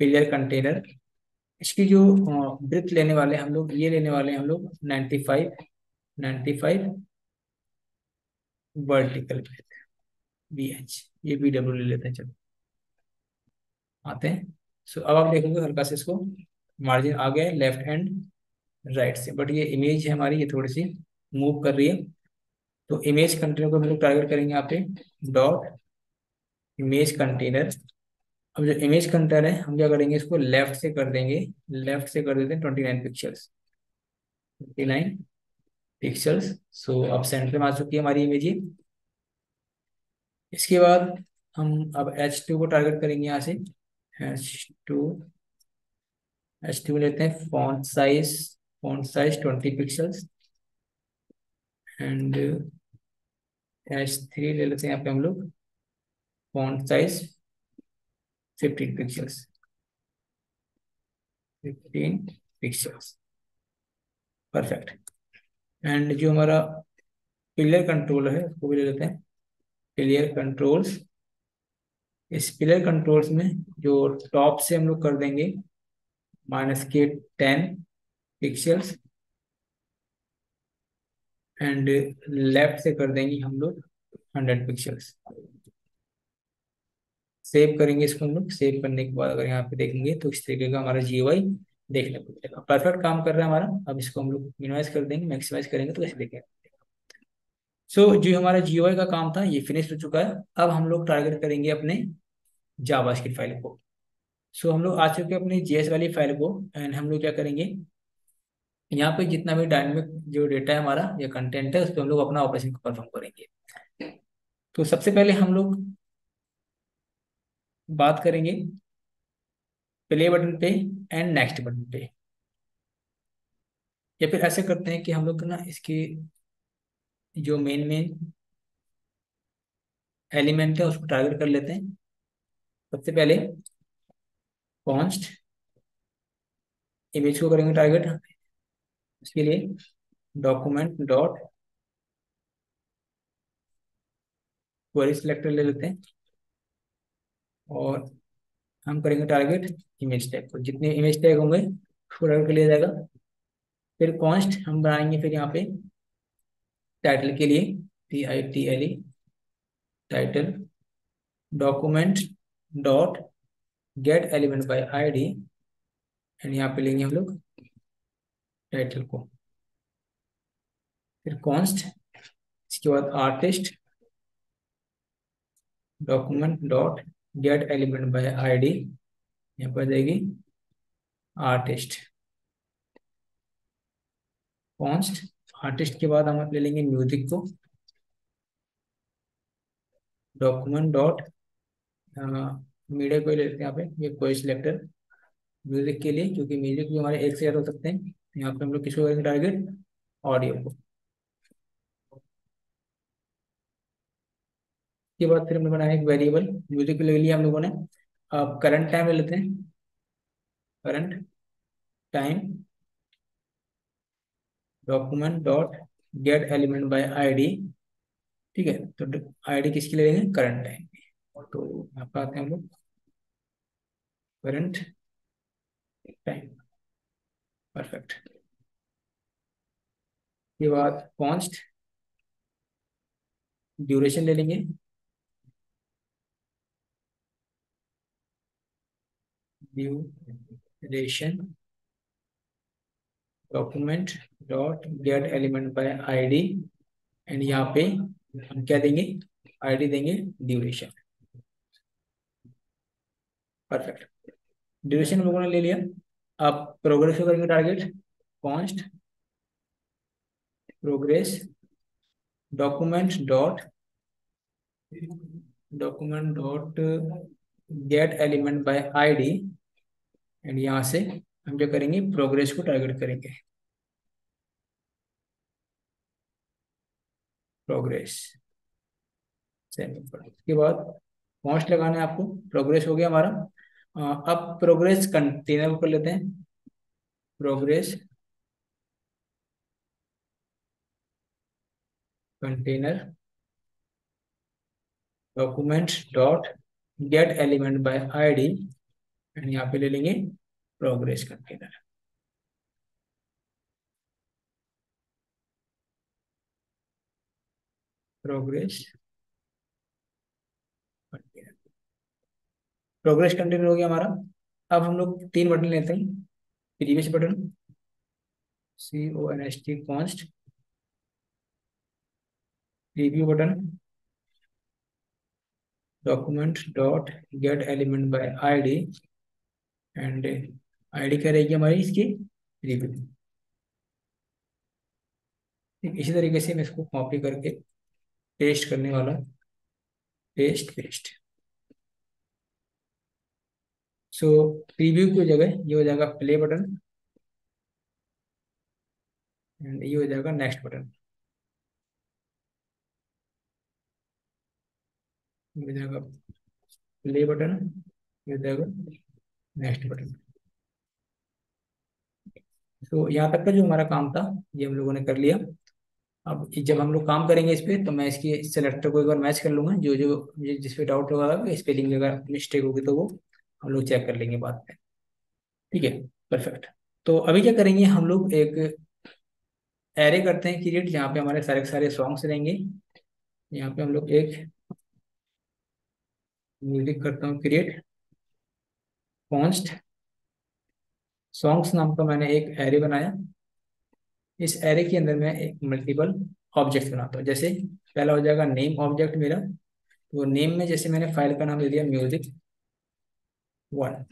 प्लेयर कंटेनर, इसकी जो ब्रिथ लेने वाले हम लोग, ये लेने वाले हैं हम लोग 95 वर्टिकल BH, ये BW ले लेते हैं। चलो आते हैं। सो अब आप देखोगे हल्का से इसको मार्जिन आ गया है लेफ्ट हैंड राइट से, बट ये इमेज है हमारी, ये थोड़ी सी मूव कर रही है। तो इमेज कंटेनर को हम लोग टारगेट करेंगे यहाँ पे, डॉट इमेज कंटेनर। अब जो इमेज कंटेनर है हम क्या करेंगे, इसको लेफ्ट से कर देंगे, लेफ्ट से कर देते हैं 29 पिक्सल्स, 29 पिक्सल्स। सो अब सेंटर में आ चुकी है हमारी इमेज ये। इसके बाद हम अब H2 को टारगेट करेंगे यहाँ से, H2, H2 लेते हैं font size 20 pixels. And H3 ले लेते हैं यहाँ पे हम लोग, font size 15 pixels, 15 pixels. Perfect. And जो हमारा पिलर कंट्रोल है उसको भी ले लेते हैं, पिलर कंट्रोल्स। इस पिलर कंट्रोल्स में जो टॉप से हम लोग कर देंगे -10 पिक्सल्स। एंड लेफ्ट से कर देंगे हम लोग 100 पिक्सल्स। सेव करेंगे इसको हम लोग, सेव करने के बाद अगर यहाँ पे देखेंगे तो इस तरीके का हमारा GUI देखने को मिलेगा। परफेक्ट काम कर रहा है हमारा। अब इसको हम लोग मिनिमाइज कर देंगे, मैक्सिमाइज करेंगे तो कैसे देखेंगे। सो जो हमारा GUI का काम था ये फिनिश हो चुका है। अब हम लोग टारगेट करेंगे अपने जावास्क्रिप्ट फाइल को। सो हम लोग आ चुके हैं अपनी JS वाली फाइल को। एंड हम लोग क्या करेंगे, यहाँ पे जितना भी डायनेमिक जो डेटा है हमारा, या कंटेंट है, उस पर हम लोग अपना ऑपरेशन को परफॉर्म करेंगे। तो सबसे पहले हम लोग बात करेंगे प्ले बटन पे एंड नेक्स्ट बटन पे। या फिर ऐसे करते हैं कि हम लोग ना इसके जो मेन मेन एलिमेंट है उसको टारगेट कर लेते हैं। सबसे पहले कॉन्स्ट इमेज को करेंगे टारगेट। उसके लिए डॉक्यूमेंट डॉट क्वेरी सिलेक्टर ले लेते हैं, और हम करेंगे टारगेट इमेज टैग को। जितने इमेज टैग होंगे उसको टारगेट कर लिया जाएगा। फिर कॉन्स्ट हम बनाएंगे फिर यहाँ पे टाइटल के लिए, TITLE title, document dot gate element by ID, and यहाँ पे लेंगे हम लोग टाइटल को। फिर कॉन्स्ट, इसके बाद artist, document dot gate element by ID, यहाँ पर जाएगी आर्टिस्ट। कॉन्स्ट आर्टिस्ट के बाद हम ले लेंगे म्यूजिक को, डॉक्यूमेंट डॉट मीडिया को ले लेते हैं यहाँ पे, ये कोई सिलेक्टर म्यूजिक के लिए, क्योंकि म्यूजिक भी हमारे एक से ज्यादा हो सकते हैं। यहाँ पे हम लोग किसको करेंगे टारगेट, ऑडियो को। इसके बाद फिर हमने बनाया एक वेरिएबल, म्यूजिक ले लिया हम लोगों ने। अब करंट टाइम ले लेते हैं, current time, document dot gate element by ID। ठीक है, तो ID किसकी ले लेंगे, करंट टाइम। तो यहाँ पे आते हैं हम लोग करंट टाइम, परफेक्ट। के बाद कॉन्स्ट ड्यूरेशन ले लेंगे, duration, document dot gate element by ID, and यहाँ पे हम क्या देंगे, ID देंगे ड्यूरेशन, परफेक्ट। ड्यूरेशन हम लोगों ने ले लिया। अब प्रोग्रेस को करेंगे target, const progress, document dot gate element by ID, and यहाँ से हम क्या करेंगे, प्रोग्रेस को टारगेट करेंगे, प्रोग्रेस। सेमीकोलन के बाद कॉन्स्ट लगाना है आपको। प्रोग्रेस हो गया हमारा। अब प्रोग्रेस कंटेनर को कर लेते हैं, progress container, document dot gate element by ID, and यहाँ पे ले लेंगे progress container, progress container. Progress container हो गया हमारा। अब हम लोग तीन बटन लेते हैं, previous button, CONST const, review button, document dot gate element by ID, and ID क्या रहेगी हमारी इसकी, रिव्यू। ठीक, इसी तरीके से मैं इसको कॉपी करके पेस्ट करने वाला, पेस्ट पेस्ट। सो प्रीव्यू की जगह ये हो जाएगा प्ले बटन, एंड ये हो जाएगा नेक्स्ट बटन, ये हो जाएगा प्ले बटन, ये हो जाएगा नेक्स्ट बटन। तो यहाँ तक का जो हमारा काम था ये हम लोगों ने कर लिया। अब जब हम लोग काम करेंगे इस पे, तो मैं इसकी सेलेक्टर को एक बार मैच कर लूंगा, जो जो मुझे जिस पे डाउट होगा, स्पेलिंग अगर मिस्टेक होगी तो वो हम लोग चेक कर लेंगे बाद में। ठीक है, परफेक्ट। तो अभी क्या करेंगे, हम लोग एक एरे करते हैं क्रिएट, जहाँ पे हमारे सारे के सारे सॉन्ग्स रहेंगे। यहाँ पे हम लोग एक म्यूजिक करता हूँ क्रिएट, कॉन्स्ट सॉन्ग्स नाम का मैंने एक एरे बनाया। इस एरे के अंदर मैं एक मल्टीपल ऑब्जेक्ट बनाता हूँ। जैसे पहला हो जाएगा नेम ऑब्जेक्ट मेरा, तो नेम में जैसे मैंने फाइल का नाम दे दिया म्यूजिक 1।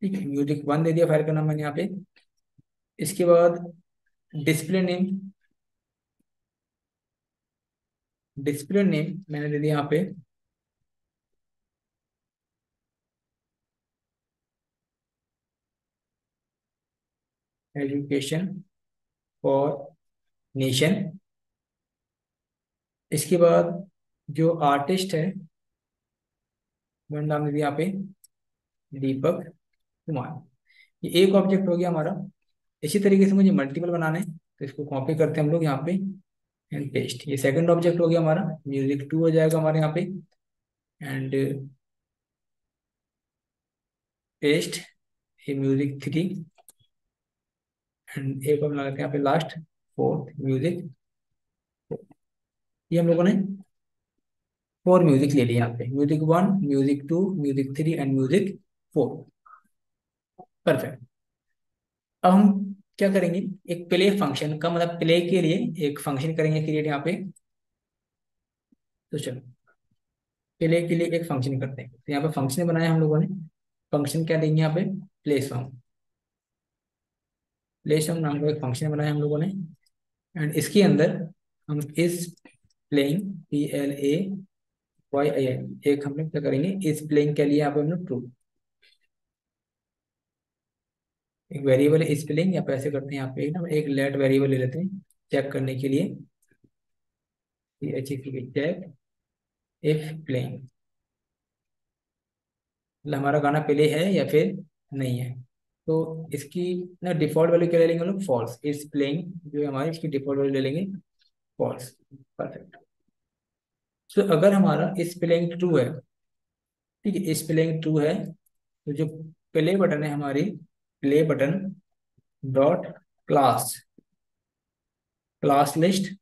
ठीक है, म्यूजिक 1 दे दिया फाइल का नाम मैंने यहाँ पे। इसके बाद डिस्प्ले नेम, डिस्प्ले नेम मैंने दे दिया यहाँ पे एजुकेशन फॉर नेशन। इसके बाद जो आर्टिस्ट है मैंने नाम दे दिया यहाँ पे दीपक कुमार। ये एक ऑब्जेक्ट हो गया हमारा। इसी तरीके से मुझे मल्टीपल बनाने हैं, तो इसको कॉपी करते हैं हम लोग यहाँ पे एंड पेस्ट। ये सेकंड ऑब्जेक्ट हो गया हमारा, म्यूजिक 2 हो जाएगा हमारे यहाँ पे एंड पेस्ट। ये म्यूजिक 3 एंड एक और लगाते हैं यहाँ पे लास्ट, फोर्थ म्यूजिक। ये हम लोगों ने 4 म्यूजिक ले लिए यहाँ पे, music 1, music 2, music 3 and music 4। Perfect. अब हम क्या करेंगे, एक प्ले फंक्शन का मतलब प्ले के लिए एक फंक्शन करेंगे क्रिएट यहाँ पे। तो चलो प्ले के लिए एक फंक्शन करते हैं। तो यहाँ पे फंक्शन बनाया हम लोगों ने। फंक्शन क्या देंगे यहाँ पे, प्ले सॉन्ग। प्ले सॉन्ग नाम का एक फंक्शन बनाया हम लोगों ने एंड इसके अंदर हम इस प्लेइंग PLAYING एक हम लोग क्या करेंगे, इस प्लेइंग के लिए यहाँ पे हम लोग ट्रू एक वेरिएबल है इस प्लेइंग, या पे ऐसे करते हैं यहाँ पे ना एक लेट वेरिएबल ले लेते हैं चेक करने के लिए, चेक इफ प्लेइंग, मतलब हमारा गाना प्ले है या फिर नहीं है। तो इसकी ना डिफॉल्ट वैल्यू क्या ले लेंगे हम लोग, फॉल्स। इस प्लेइंग जो है हमारी, इसकी डिफॉल्ट वैल्यू ले लेंगे फॉल्स। परफेक्ट। तो अगर हमारा इस प्लेइंग ट्रू है, ठीक है, इस प्लेइंग ट्रू है, तो जो प्ले बटन है हमारी, play button dot class, class list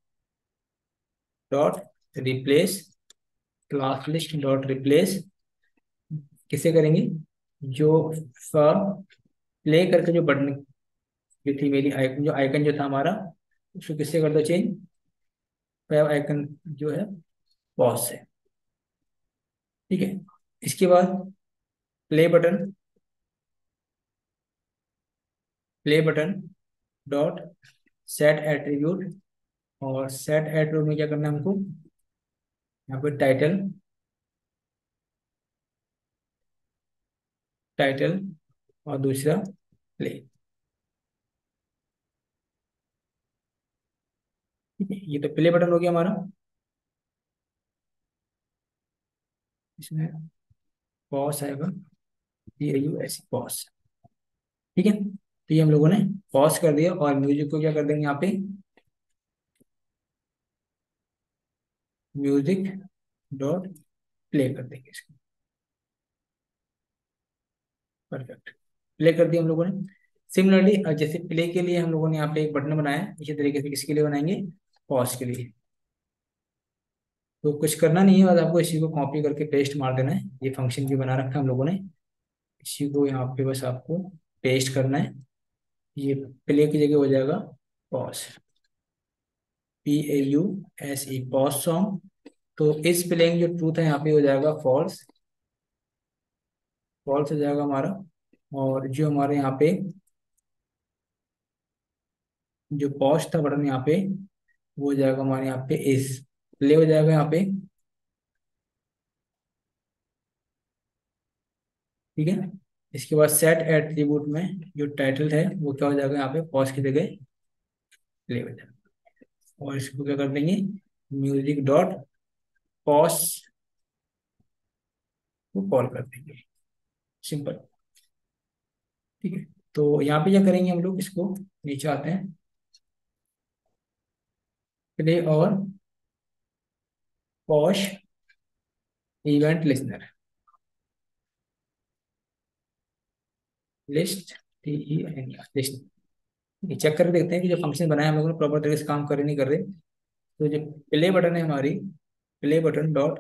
dot replace, class list dot replace किसे करेंगे, जो प्ले करके जो बटन जो थी मेरी आइकन, जो आइकन जो था हमारा, उसको किससे कर दो चेंज, वेब आइकन जो है पॉज से। ठीक है। इसके बाद play button, play button dot set attribute, और सेट एट्रीब्यूट में क्या करना है हमको, यहाँ पे टाइटल, टाइटल और दूसरा प्ले। ठीक है, ये तो प्ले बटन हो गया हमारा। इसमें पॉज आएगा, PAUS पॉज। ठीक है, तो ये हम लोगों ने पॉज कर दिया और म्यूजिक को क्या कर देंगे यहाँ पे, म्यूजिक डॉट प्ले कर देंगे इसको। परफेक्ट, प्ले कर दिया हम लोगों ने। सिमिलरली जैसे प्ले के लिए हम लोगों ने यहाँ पे एक बटन बनाया है, इसी तरीके से किसके लिए बनाएंगे, पॉज के लिए। तो कुछ करना नहीं है, बस आपको इसी को कॉपी करके पेस्ट मार देना है। ये फंक्शन भी बना रखा है हम लोगों ने, इसी को यहाँ पे बस आपको पेस्ट करना है। ये प्ले की जगह हो जाएगा पॉज, PAUSE पॉज सॉन्ग। तो इस प्लेइंग जो ट्रूथ है यहाँ पे हो जाएगा फॉल्स, फॉल्स हो जाएगा हमारा। और जो हमारे यहाँ पे जो पॉज था बटन यहाँ पे, वो हो जाएगा हमारे यहाँ पे इस प्ले हो जाएगा यहाँ पे। ठीक है। इसके बाद सेट एट्रीब्यूट में जो टाइटल है वो क्या हो जाएगा, यहाँ पे पॉज की जगह प्ले हो जाएगा। और इसको क्या कर देंगे, म्यूजिक डॉट पॉज को कॉल कर देंगे, सिंपल। ठीक है, तो यहाँ पे क्या करेंगे हम लोग, इसको नीचे आते हैं, प्ले और pause event listener, list, list. Check करके देखते हैं कि जो फंक्शन बनाया हम लोगों ने प्रॉपर तरीके से काम कर रहे नहीं कर रहे। तो जो प्ले बटन है हमारी, play button dot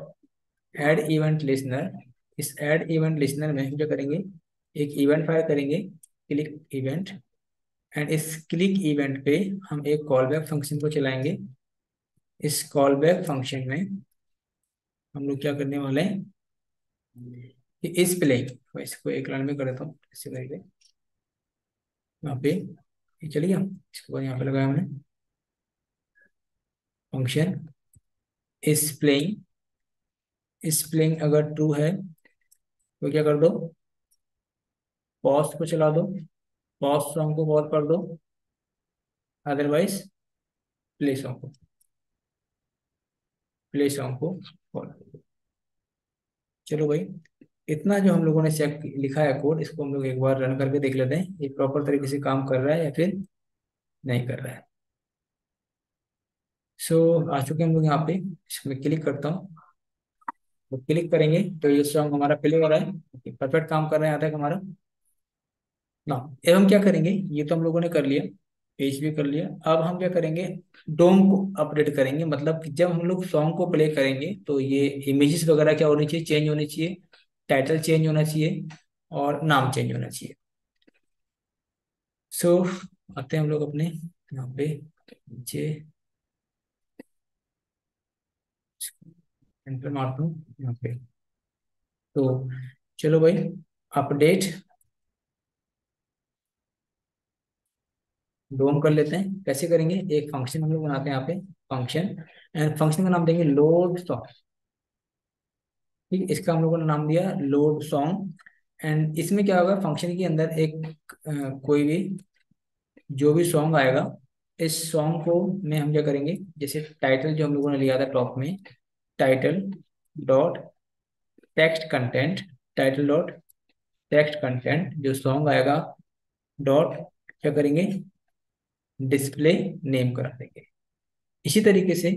add event listener, इस ऐड इवेंट लिसनर में हम क्या करेंगे, एक इवेंट फायर करेंगे, क्लिक इवेंट। एंड इस क्लिक इवेंट पे हम एक कॉल बैक फंक्शन को चलाएंगे। इस कॉल बैक फंक्शन में हम लोग क्या करने वाले हैं कि इस प्ले, इसको एक लाइन में कर देता हूँ इसी करके यहाँ पे, ये चलिए, इसके बाद यहाँ पे लगाया हमने फंक्शन इस प्लेइंग। इस प्लेइंग अगर ट्रू है तो क्या कर दो, पॉज को चला दो, पॉज सॉन्ग को पॉज कर दो, अदरवाइज प्ले सॉन्ग को, प्ले सॉन्ग को पॉज कर दो। चलो भाई, इतना जो हम लोगों ने चेक लिखा है कोड, इसको हम लोग एक बार रन करके देख लेते हैं ये प्रॉपर तरीके से काम कर रहा है या फिर नहीं कर रहा है। सो आ चुके हम लोग यहाँ पे, इसमें क्लिक करता हूँ। तो क्लिक करेंगे तो ये सॉन्ग हमारा प्ले हो रहा है, परफेक्ट काम कर रहे हैं यहाँ तक हमारा ना। एवं क्या करेंगे, ये तो हम लोगों ने कर लिया, पेज भी कर लिया। अब हम क्या करेंगे, डोम को अपडेट करेंगे। मतलब कि जब हम लोग सॉन्ग को प्ले करेंगे तो ये इमेजेस वगैरह क्या होनी चाहिए, चेंज होनी चाहिए, टाइटल चेंज होना चाहिए और नाम चेंज होना चाहिए। सो आते हैं हम लोग अपने यहाँ पे नीचे, एंटर मारता हूँ यहाँ पे। तो चलो भाई, अपडेट डोम कर लेते हैं। कैसे करेंगे, एक फंक्शन हम लोग बनाते हैं यहाँ पे, फंक्शन, एंड फंक्शन का नाम देंगे लोड सॉन्ग। ठीक है, इसका हम लोगों ने नाम दिया लोड सॉन्ग। एंड इसमें क्या होगा, फंक्शन के अंदर एक कोई भी जो भी सॉन्ग आएगा, इस सॉन्ग को में हम क्या करेंगे, जैसे टाइटल जो हम लोगों ने लिया था टॉप में, title dot text content, title dot text content जो सॉन्ग आएगा, डॉट क्या करेंगे, डिस्प्ले नेम करा देंगे। इसी तरीके से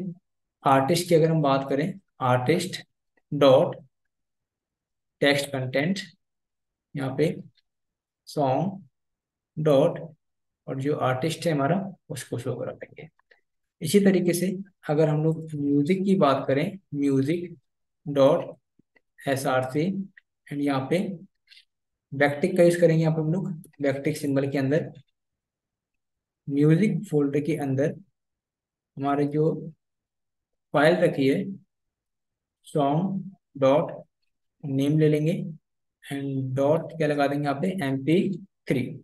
आर्टिस्ट की अगर हम बात करें, आर्टिस्ट डॉट टेक्स्ट कंटेंट, यहाँ पे सॉन्ग डॉट, और जो आर्टिस्ट है हमारा उसको शो करा देंगे। इसी तरीके से अगर हम लोग म्यूजिक की बात करें, म्यूजिक डॉट SRC, एंड यहाँ पे बैकटिक का यूज करेंगे। यहाँ पे हम लोग बैकटिक सिंबल के अंदर म्यूजिक फोल्डर के अंदर हमारे जो फाइल रखी है सॉन्ग डॉट नेम ले लेंगे, एंड डॉट क्या लगा देंगे यहाँ पे MP3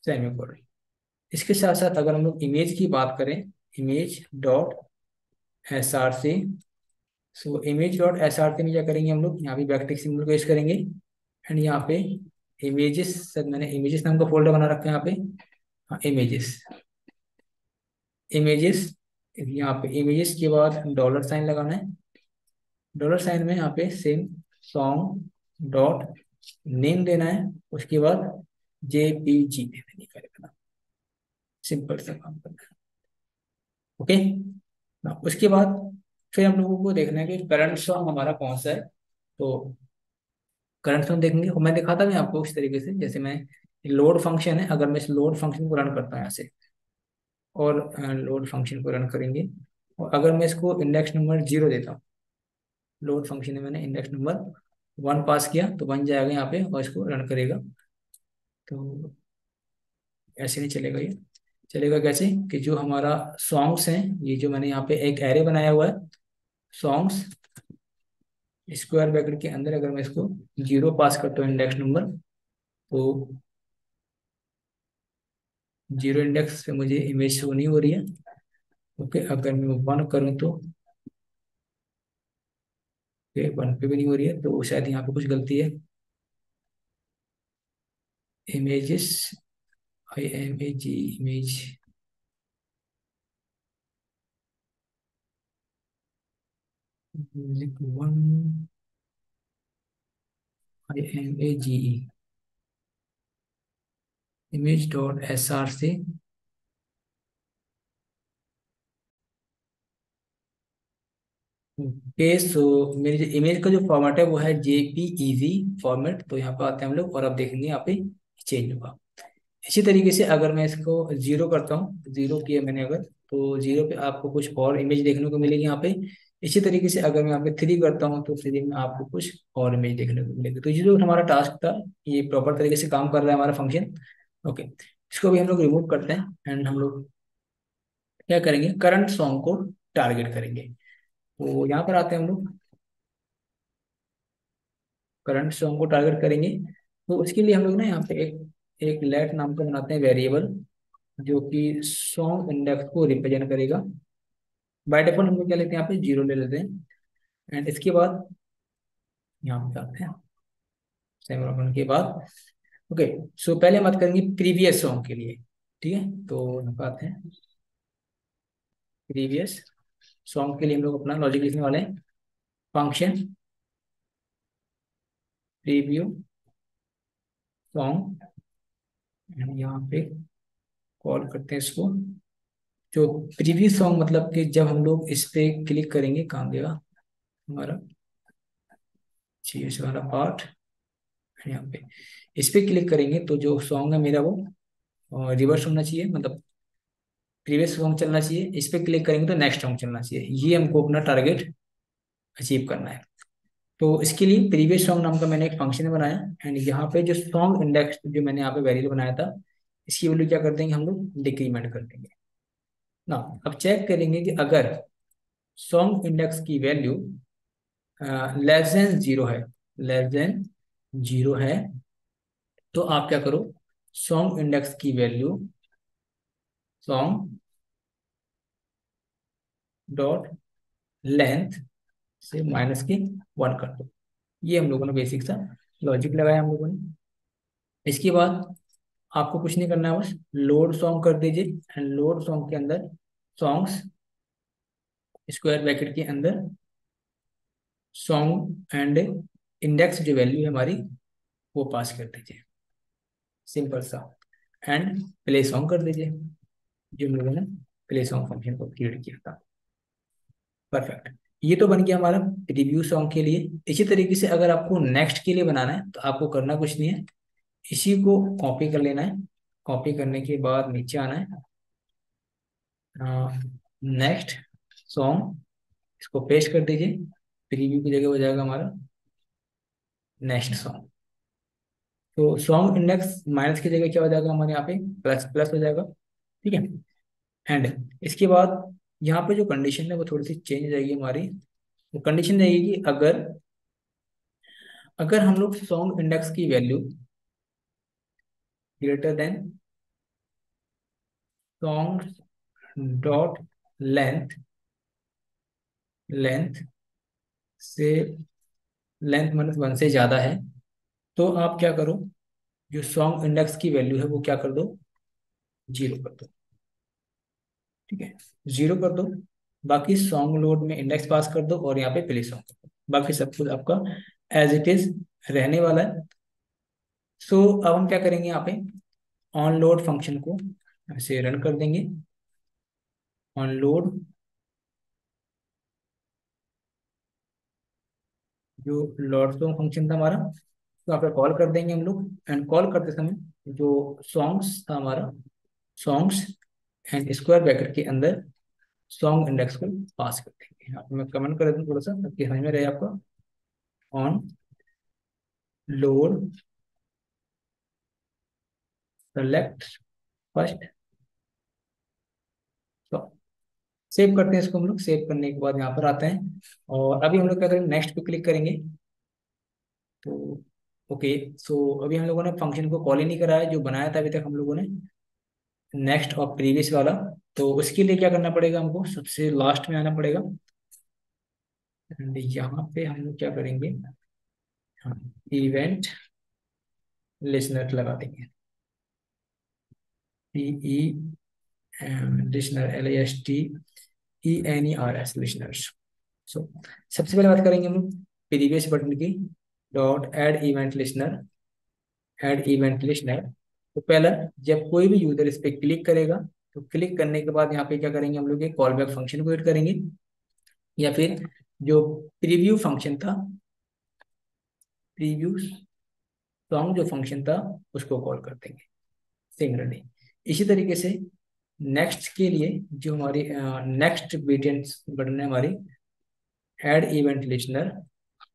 सेमीकोलन। इसके साथ साथ अगर हम लोग इमेज की बात करें, image dot SRC, so image dot SRC में क्या करेंगे, हम लोग यहाँ पे बैकटिक सिंबल का यूज करेंगे, एंड यहाँ पे इमेजेस, सर मैंने इमेजेस नाम का फोल्डर बना रखा है यहाँ पे, हाँ इमेजेस, इमेजेस, यहाँ पे इमेजेस के बाद डॉलर साइन लगाना है। डॉलर साइन में यहाँ पे सेम सॉन्ग डॉट नेम देना है, उसके बाद JPG देना है, सिंपल सा काम करना है। ओके ना, उसके बाद फिर हम लोगों को देखना है कि करंट सॉन्ग हमारा कौन सा है। तो करंट सॉन्ग देखेंगे, मैं दिखाता भी आपको इस तरीके से, जैसे मैं लोड फंक्शन है, अगर मैं इस लोड फंक्शन को रन करता हूँ यहाँ से, और लोड फंक्शन को रन करेंगे, और अगर मैं इसको इंडेक्स नंबर 0 देता हूँ, लोड फंक्शन में मैंने इंडेक्स नंबर 1 पास किया तो बन जाएगा यहाँ पे, और इसको रन करेगा। तो ऐसे नहीं चलेगा ये, चलेगा कैसे कि जो हमारा सॉन्ग्स हैं, ये जो मैंने यहाँ पे एक एरे बनाया हुआ है सॉन्ग्स, स्क्वायर ब्रैकेट के अंदर अगर मैं इसको 0 पास करता हूँ इंडेक्स नंबर, तो 0 इंडेक्स पे मुझे इमेज शो नहीं हो रही है। ओके, अगर मैं 1 करूँ तो ओके 1 पे भी नहीं हो रही है, तो शायद यहाँ पे कुछ गलती है। Images, IMAG image, music 1, IMAGE, image dot SRC, okay. So मेरी जो इमेज का जो फॉर्मेट है वो है JPEG फॉर्मेट। तो यहाँ पे आते हैं हम लोग, और अब देखेंगे यहाँ पे चेंज होगा। इसी तरीके से अगर मैं इसको 0 करता हूँ, 0 किया मैंने अगर, तो 0 पे आपको कुछ और इमेज देखने को मिलेगी यहाँ पे। इसी तरीके से अगर मैं यहाँ पे 3 करता हूँ तो 3 में आपको कुछ और इमेज देखने को मिलेगी। तो ये जो हमारा टास्क था, ये प्रॉपर तरीके से काम कर रहा है हमारा फंक्शन। ओके, इसको भी हम लोग रिमूव करते हैं, एंड हम लोग क्या करेंगे, करंट सॉन्ग को टारगेट करेंगे। तो यहाँ पर आते हैं हम लोग, करंट सॉन्ग को टारगेट करेंगे। तो उसके लिए हम लोग ना यहाँ पे एक एक लेट नाम का बनाते हैं वेरिएबल, जो कि सॉन्ग इंडेक्स को रिप्रेजेंट करेगा। बाय डिफॉल्ट हम लोग क्या लेते हैं, यहाँ पे 0 ले लेते हैं। एंड इसके बाद यहाँ पे आते हैं सेमीकोलन के बाद। ओके, सो पहले हम बात करेंगे प्रीवियस सॉन्ग के लिए। ठीक है, तो यहाँ पे आते हैं प्रीवियस सॉन्ग के लिए हम लोग अपना लॉजिक लिखने वाले हैं। फंक्शन प्रीव्यू सॉन्ग, यहाँ पे कॉल करते हैं इसको। जो प्रीव्यू सॉन्ग मतलब कि जब हम लोग इस पे क्लिक करेंगे, कहाँ गया हमारा CS वाला पार्ट, यहाँ पे इस पे क्लिक करेंगे तो जो सॉन्ग है मेरा वो रिवर्स होना चाहिए, मतलब प्रीवियस सॉन्ग चलना चाहिए। इस पे क्लिक करेंगे तो नेक्स्ट सॉन्ग चलना चाहिए। ये हमको अपना टारगेट अचीव करना है। तो इसके लिए प्रीवियस सॉन्ग नाम का मैंने एक फंक्शन बनाया। एंड यहाँ पे जो सॉन्ग इंडेक्स जो मैंने यहाँ पे वेरिएबल बनाया था, इसकी वैल्यू क्या कर देंगे हम लोग, डिक्रीमेंट कर देंगे ना। अब चेक करेंगे कि अगर सॉन्ग इंडेक्स की वैल्यू लेस देन जीरो है, लेस देन जीरो है, तो आप क्या करो, सॉन्ग इंडेक्स की वैल्यू सॉन्ग डॉट लेंथ से माइनस के 1 कर दो। ये हम लोगों ने बेसिक सा लॉजिक लगाया हम लोगों ने। इसके बाद आपको कुछ नहीं करना है, बस लोड सॉन्ग कर दीजिए। एंड लोड सॉन्ग के अंदर सॉन्ग्स स्क्वायर ब्रैकेट के अंदर सॉन्ग एंड इंडेक्स जो वैल्यू है हमारी वो पास कर दीजिए, सिंपल सा। एंड प्ले सॉन्ग कर दीजिए, जो हम लोगों ने प्ले सॉन्ग फंक्शन को क्रिएट किया था। परफेक्ट, ये तो बन गया हमारा रिव्यू सॉन्ग के लिए। इसी तरीके से अगर आपको नेक्स्ट के लिए बनाना है तो आपको करना कुछ नहीं है, इसी को कॉपी कर लेना है। कॉपी करने के बाद नीचे आना है, नेक्स्ट सॉन्ग, इसको पेस्ट कर दीजिए। प्रीव्यू की जगह हो जाएगा हमारा नेक्स्ट सॉन्ग। तो सॉन्ग इंडेक्स माइनस की जगह क्या हो जाएगा हमारे यहाँ पे, प्लस प्लस हो जाएगा। ठीक है, एंड इसके बाद यहाँ पे जो कंडीशन है वो थोड़ी सी चेंज हो जाएगी हमारी। वो कंडीशन रहेगी कि अगर अगर हम लोग सॉन्ग इंडेक्स की value greater than song dot length, length से लेंथ माइनस 1 से ज्यादा है, तो आप क्या करो, जो सॉन्ग इंडेक्स की वैल्यू है वो क्या कर दो, 0 कर दो। ठीक है, 0 कर दो। बाकी सॉन्ग लोड में इंडेक्स पास कर दो और यहाँ पे प्ले सॉन्ग कर दो। बाकी सब कुछ आपका एज इट इज रहने वाला है। सो अब हम क्या करेंगे, यहाँ पे ऑन लोड फंक्शन को ऐसे रन कर देंगे। ऑन लोड जो लोड सॉन्ग फंक्शन था हमारा, तो यहाँ पे कॉल कर देंगे हम लोग। एंड कॉल करते समय जो सॉन्ग्स था हमारा, सॉन्ग्स एंड स्क्वायर ब्रैकेट के अंदर सॉन्ग इंडेक्स को पास कर देंगे। यहाँ पे मैं कमेंट कर देता हूँ थोड़ा सा ताकि समझ में रहे आपका। ऑन लोड सेलेक्ट फर्स्ट, तो सेव करते हैं इसको हम लोग। सेव करने के बाद यहाँ पर आते हैं और अभी हम लोग क्या करेंगे, नेक्स्ट पे क्लिक करेंगे। तो ओके, सो अभी हम लोगों ने फंक्शन को कॉल ही नहीं करा है जो बनाया था अभी तक हम लोगों ने, नेक्स्ट और प्रीवियस वाला। तो उसके लिए क्या करना पड़ेगा, हमको सबसे लास्ट में आना पड़ेगा। एंड यहाँ पे हम लोग क्या करेंगे, हम इवेंट लिसनर लगा देंगे। PE listener, LISTENERS listeners. So सबसे पहले बात करेंगे हम लोग प्रीवियस बटन की, dot add event listener, add event listener. तो पहला, जब कोई भी यूजर इस पे क्लिक करेगा तो क्लिक करने के बाद यहाँ पे क्या करेंगे हम लोग, एक कॉल बैक फंक्शन को ऐड करेंगे, या फिर जो प्रीव्यू फंक्शन था, प्रीव्यू सॉन्ग जो फंक्शन था उसको कॉल कर देंगे सिमिलरली। इसी तरीके से नेक्स्ट के लिए जो हमारी नेक्स्ट बटन बटन है हमारी, ऐड इवेंट लिसनर।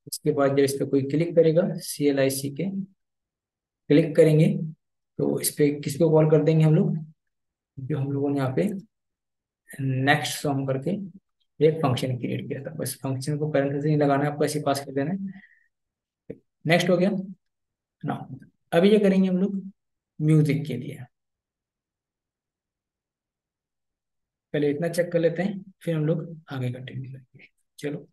इसके बाद जब इस पे कोई क्लिक करेगा, CLIC के क्लिक करेंगे, तो इस पे किस पे कॉल कर देंगे हम लोग, जो हम लोगों ने यहाँ पे नेक्स्ट सॉन्ग करके एक फंक्शन क्रिएट किया था। बस फंक्शन को पैरेंथेसिस नहीं लगाना है आपको, ऐसे पास कर देना है। नेक्स्ट हो गया ना। अभी ये करेंगे हम लोग, म्यूजिक के लिए। पहले इतना चेक कर लेते हैं, फिर हम लोग आगे कंटिन्यू करेंगे। चलो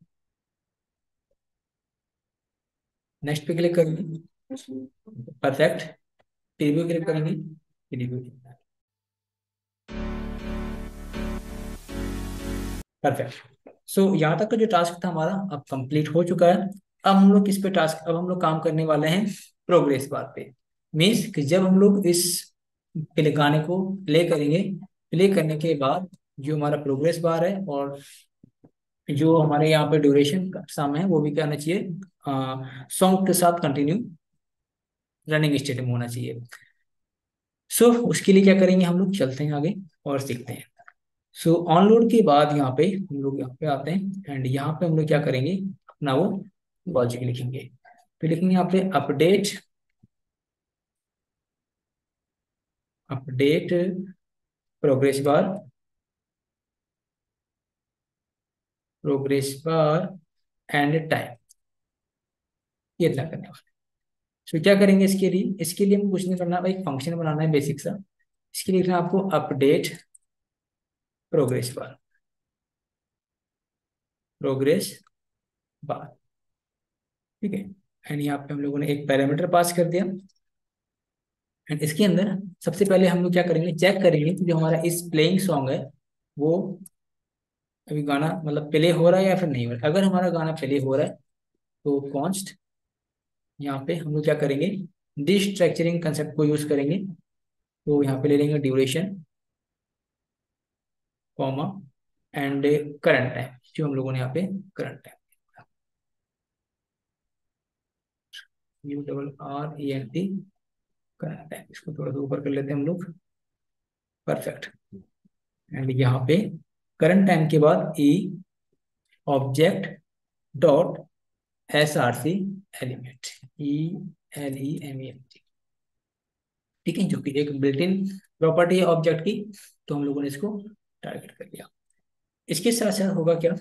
नेक्स्ट पे क्लिक करेंगे। परफेक्ट। प्रीव्यू क्लिक करेंगे। प्रीव्यू। परफेक्ट। सो यहाँ तक का जो टास्क था हमारा अब कंप्लीट हो चुका है। अब हम लोग काम करने वाले हैं प्रोग्रेस बार पे। मीन्स कि जब हम लोग इस गाने को प्ले करेंगे, प्ले करने के बाद जो हमारा प्रोग्रेस बार है और जो हमारे यहाँ पे ड्यूरेशन का समय है वो भी क्या होना चाहिए, सॉन्ग के साथ कंटिन्यू रनिंग स्टेट में होना चाहिए। सो उसके लिए क्या करेंगे, हम लोग चलते हैं आगे और सीखते हैं। सो ऑनलोड के बाद यहाँ पे हम लोग यहाँ पे आते हैं एंड यहाँ पे हम लोग क्या करेंगे, अपना वो लॉजिक लिखेंगे। तो लिखेंगे यहाँ पे update, update progress bar, progress bar and time. ये इतना करने वाला है। तो क्या करेंगे इसके लिए हम कुछ नहीं करना, एक फंक्शन बनाना है बेसिक सा। इसके लिए लिखना है आपको अपडेट प्रोग्रेस बार, प्रोग्रेस बार। ठीक है। एंड यहाँ पे हम लोगों ने एक पैरामीटर पास कर दिया। एंड इसके अंदर सबसे पहले हम लोग क्या करेंगे, चेक करेंगे कि जो हमारा इस प्लेइंग सॉन्ग है वो अभी गाना मतलब प्ले हो रहा है या फिर नहीं हो रहा है। अगर हमारा गाना प्ले हो रहा है तो कॉन्स्ट यहाँ पे हम लोग क्या करेंगे, डिस्ट्रक्चरिंग कंसेप्ट को यूज करेंगे। तो यहाँ पे ले लेंगे duration, comma and current time, जो हम लोगों ने यहाँ पे current time, URRENT current time. इसको थोड़ा सा ऊपर कर लेते हैं हम लोग। परफेक्ट। एंड यहाँ पे करंट टाइम के बाद e object dot SRC element, ELEMENT। ठीक है, जो कि एक बिल्ट इन प्रॉपर्टी है ऑब्जेक्ट की। तो हम लोगों ने इसको टारगेट कर लिया। इसके साथ साथ होगा क्या,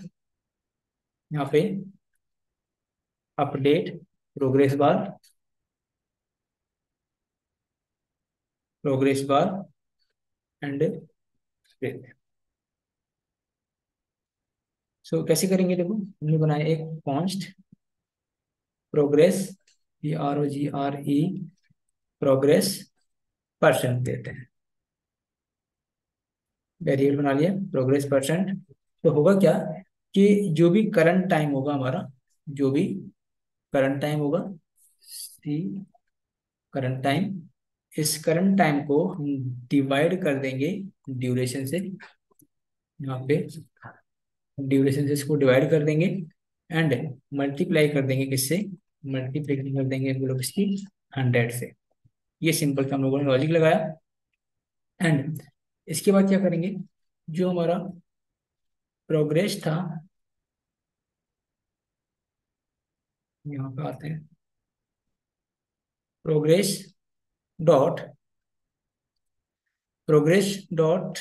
यहाँ पे update progress bar, progress bar and break. So कैसे करेंगे, देखो हमने बनाया एक const progress, PROGRE progress percent देते हैं, वेरिएबल बना लिया प्रोग्रेस परसेंट। तो होगा क्या कि जो भी करंट टाइम होगा हमारा, जो भी करंट टाइम होगा, सी करंट टाइम, इस करंट टाइम को हम डिवाइड कर देंगे ड्यूरेशन से। यहाँ पे ड्यूरेशन से इसको डिवाइड कर देंगे एंड मल्टीप्लाई कर देंगे किससे, मल्टीप्लाई कर देंगे हम लोग इसकी 100 से। ये सिंपल सा हम लोगों ने लॉजिक लगाया। एंड इसके बाद क्या करेंगे, जो हमारा प्रोग्रेस था, यहाँ पे आते हैं, प्रोग्रेस डॉट, प्रोग्रेस डॉट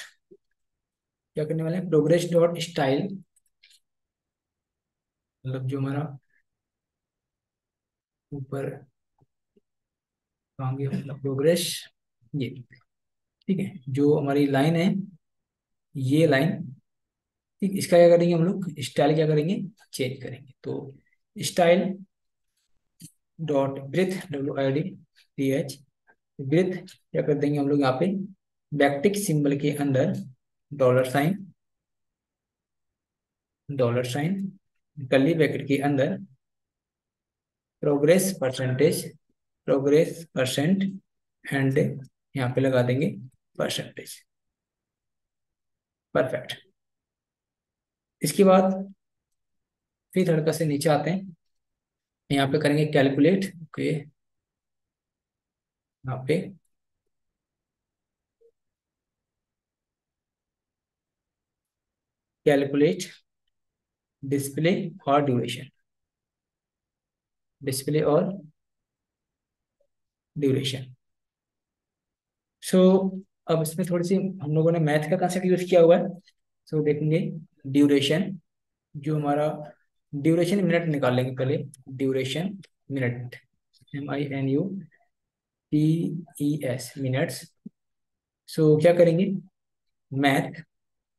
क्या करने वाले हैं, प्रोग्रेस डॉट स्टाइल, मतलब जो हमारा ऊपर आगे मतलब प्रोग्रेस, ये ठीक है, जो हमारी लाइन है, ये लाइन। ठीक, इसका क्या करेंगे हम लोग, स्टाइल क्या करेंगे, चेंज करेंगे। तो style dot breadth, WIDTH breadth, क्या कर देंगे हम लोग यहाँ पे, बैकटिक सिंबल के अंदर dollar sign, dollar sign curly bracket के अंदर progress percentage, progress percent and यहाँ पे लगा देंगे परसेंटेज। परफेक्ट। इसके बाद फिर हल्का से नीचे आते हैं, यहाँ पे करेंगे कैलकुलेट। ओके, यहाँ पे कैलकुलेट डिस्प्ले और ड्यूरेशन, डिस्प्ले और ड्यूरेशन। सो अब इसमें थोड़ी सी हम लोगों ने मैथ का कंसेप्ट यूज किया हुआ है। सो देखेंगे ड्यूरेशन, जो हमारा ड्यूरेशन मिनट निकाल लेंगे पहले, duration minute, MINU TES minutes. So क्या करेंगे, मैथ,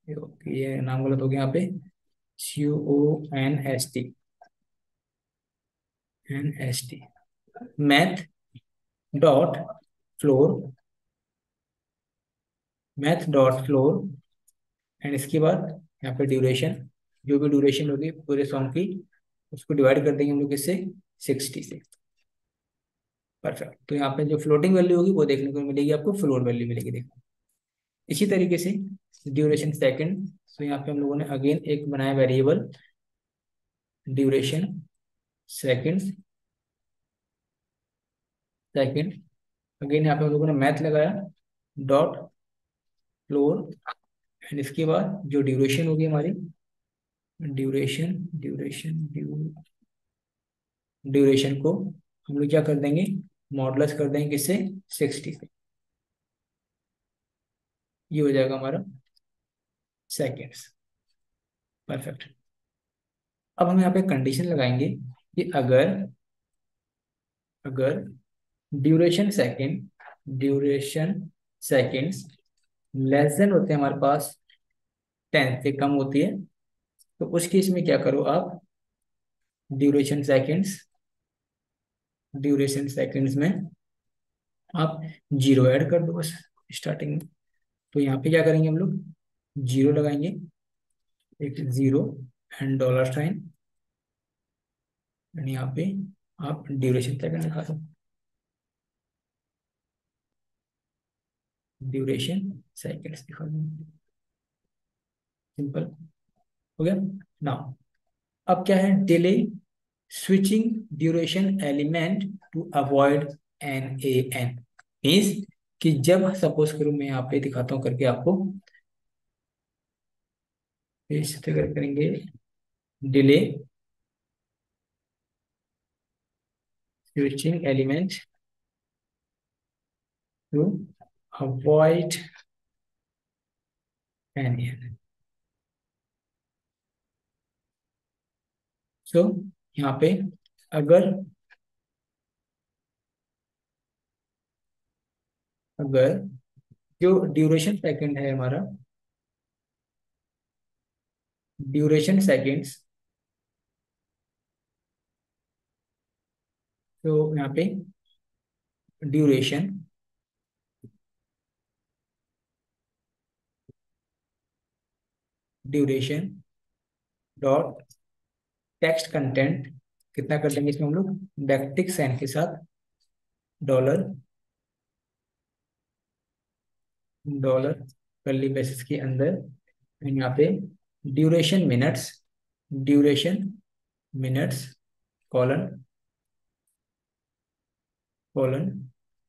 ये नाम गलत हो गया यहाँ पे, CONST, math dot floor, math dot floor, and इसके बाद यहाँ पे ड्यूरेशन, जो भी ड्यूरेशन होगी पूरे सॉन्ग की, उसको डिवाइड कर देंगे हम लोग इससे 60 से। परफेक्ट। तो यहाँ पे जो फ्लोटिंग वैल्यू होगी वो देखने को मिलेगी, आपको फ्लोर वैल्यू मिलेगी, देखो। इसी तरीके से ड्यूरेशन सेकंड, तो यहाँ पे हम लोगों ने अगेन एक बनाया variable duration second, second, again यहाँ पे हम लोगों ने मैथ लगाया डॉट फ्लोर, एंड इसके बाद जो ड्यूरेशन होगी हमारी, ड्यूरेशन ड्यूरेशन ड्यूरेशन को हम लोग क्या कर देंगे, मॉडुलस कर देंगे किससे, 60 से। ये हो जाएगा हमारा सेकेंड्स। परफेक्ट। अब हम यहाँ पे कंडीशन लगाएंगे कि अगर, अगर ड्यूरेशन सेकेंड्स लेस देन होते हैं हमारे पास 10 से कम होती है, तो उस केस में क्या करो आप, ड्यूरेशन सेकेंड्स, ड्यूरेशन सेकेंड्स में आप जीरो ऐड कर दो बस स्टार्टिंग में। तो यहाँ पे क्या करेंगे हम लोग, जीरो लगाएंगे, एक zero and dollar sign, and यहाँ पे आप ड्यूरेशन सेकंड लिखा दो, ड्यूरेशन सेकंड्स लिखा दो, सिंपल हो गया। नाउ अब क्या है, delay switching duration element to avoid NaN, means कि जब सपोज करूं मैं यहाँ पे दिखाता हूँ करके आपको, इस तरह करेंगे, delay switching element to avoid NaN। So यहाँ पे अगर, अगर जो ड्यूरेशन सेकंड है हमारा, ड्यूरेशन सेकंड्स, तो यहाँ पे duration, duration dot text content, कितना कर देंगे इसमें हम लोग, बैकटिक साइन के साथ, डॉलर, डॉलर कर्ली ब्रेसेस के अंदर, and यहाँ पे duration minutes, duration minutes colon, colon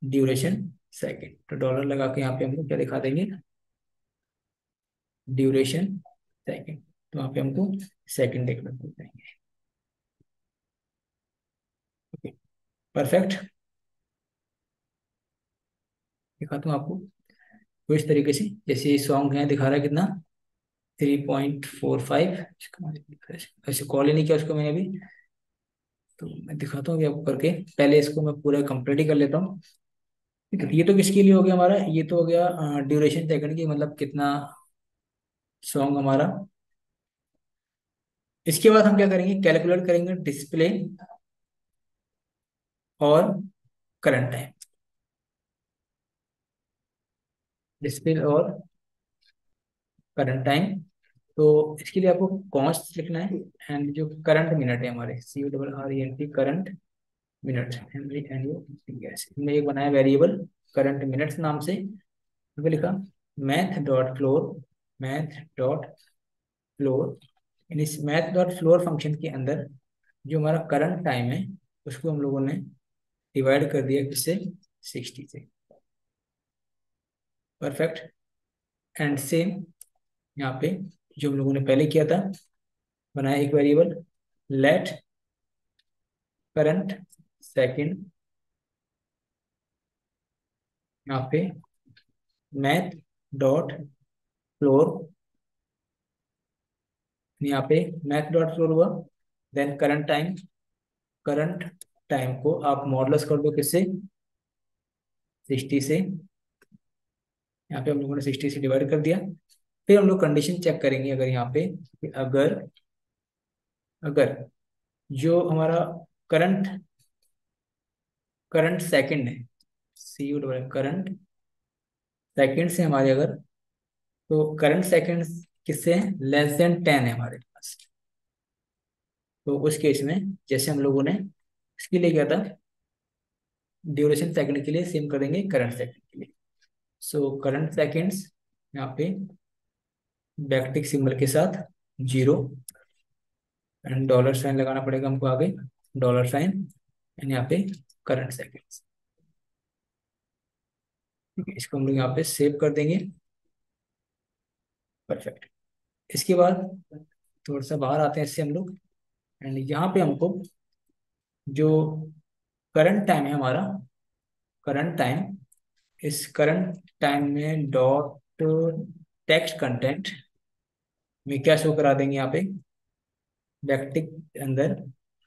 duration second, तो डॉलर लगा के यहाँ पे हम लोग क्या दिखा देंगे, ड्यूरेशन सेकंड, तो यहाँ पे हमको सेकंड देखना पड़ता है। Okay, perfect. दिखाता हूँ आपको, तो इस तरीके से जैसे सॉन्ग है दिखा रहा है कितना, 3.45, ऐसे कॉल ही नहीं किया उसको मैंने अभी, तो मैं दिखाता हूँ कि आपको करके, पहले इसको मैं पूरा कंप्लीट ही कर लेता हूँ। ठीक है, ये तो किसके लिए हो गया हमारा, ये तो हो गया ड्यूरेशन सेकंड की, मतलब कितना सॉन्ग हमारा। इसके बाद हम क्या करेंगे, कैलकुलेट करेंगे डिस्प्ले और करंट टाइम, डिस्प्ले और करंट टाइम। तो इसके लिए आपको कॉन्स्ट लिखना है, एंड जो करंट मिनट है हमारे, CORRENT current minute, Henry and gas, हमने एक बनाया वेरिएबल करंट मिनट्स नाम से, तो लिखा math dot floor, math dot floor, इस मैथ डॉट फ्लोर फंक्शन के अंदर जो हमारा करंट टाइम है उसको हम लोगों ने डिवाइड कर दिया किससे, 60 से। परफेक्ट। एंड सेम यहाँ पे जो हम लोगों ने पहले किया था, बनाया एक वेरिएबल लेट करंट सेकंड, यहाँ पे मैथ डॉट फ्लोर, यहाँ पे मैथ डॉट फ्लोर हुआ, then current time, current time को आप मॉडुलस कर दो किससे, 60 से, यहाँ पे हम लोगों ने 60 से डिवाइड कर दिया। फिर हम लोग कंडीशन चेक करेंगे, अगर यहाँ पे कि अगर अगर जो हमारा करंट करंट सेकंड है, सी यू डबल करंट सेकंड से हमारे, अगर तो करंट सेकंड किससे लेस देन 10 है हमारे पास, तो उस केस में जैसे हम लोगों ने इसके लिए किया था, ड्यूरेशन सेकंड के लिए सेम करेंगे करंट सेकंड के लिए। सो करंट सेकंड्स यहाँ पे बैकटिक सिंबल के साथ 0 एंड डॉलर साइन लगाना पड़ेगा हमको आगे, डॉलर साइन एंड यहाँ पे करंट सेकंड्स। ठीक है, इसको हम लोग यहाँ पे सेव कर देंगे। परफेक्ट। इसके बाद थोड़ा सा बाहर आते हैं इससे हम लोग, एंड यहाँ पे हमको जो करंट टाइम है हमारा, करंट टाइम, इस करंट टाइम में डॉट टेक्स्ट कंटेंट में क्या शो करा देंगे, यहाँ पे बैकटिक के अंदर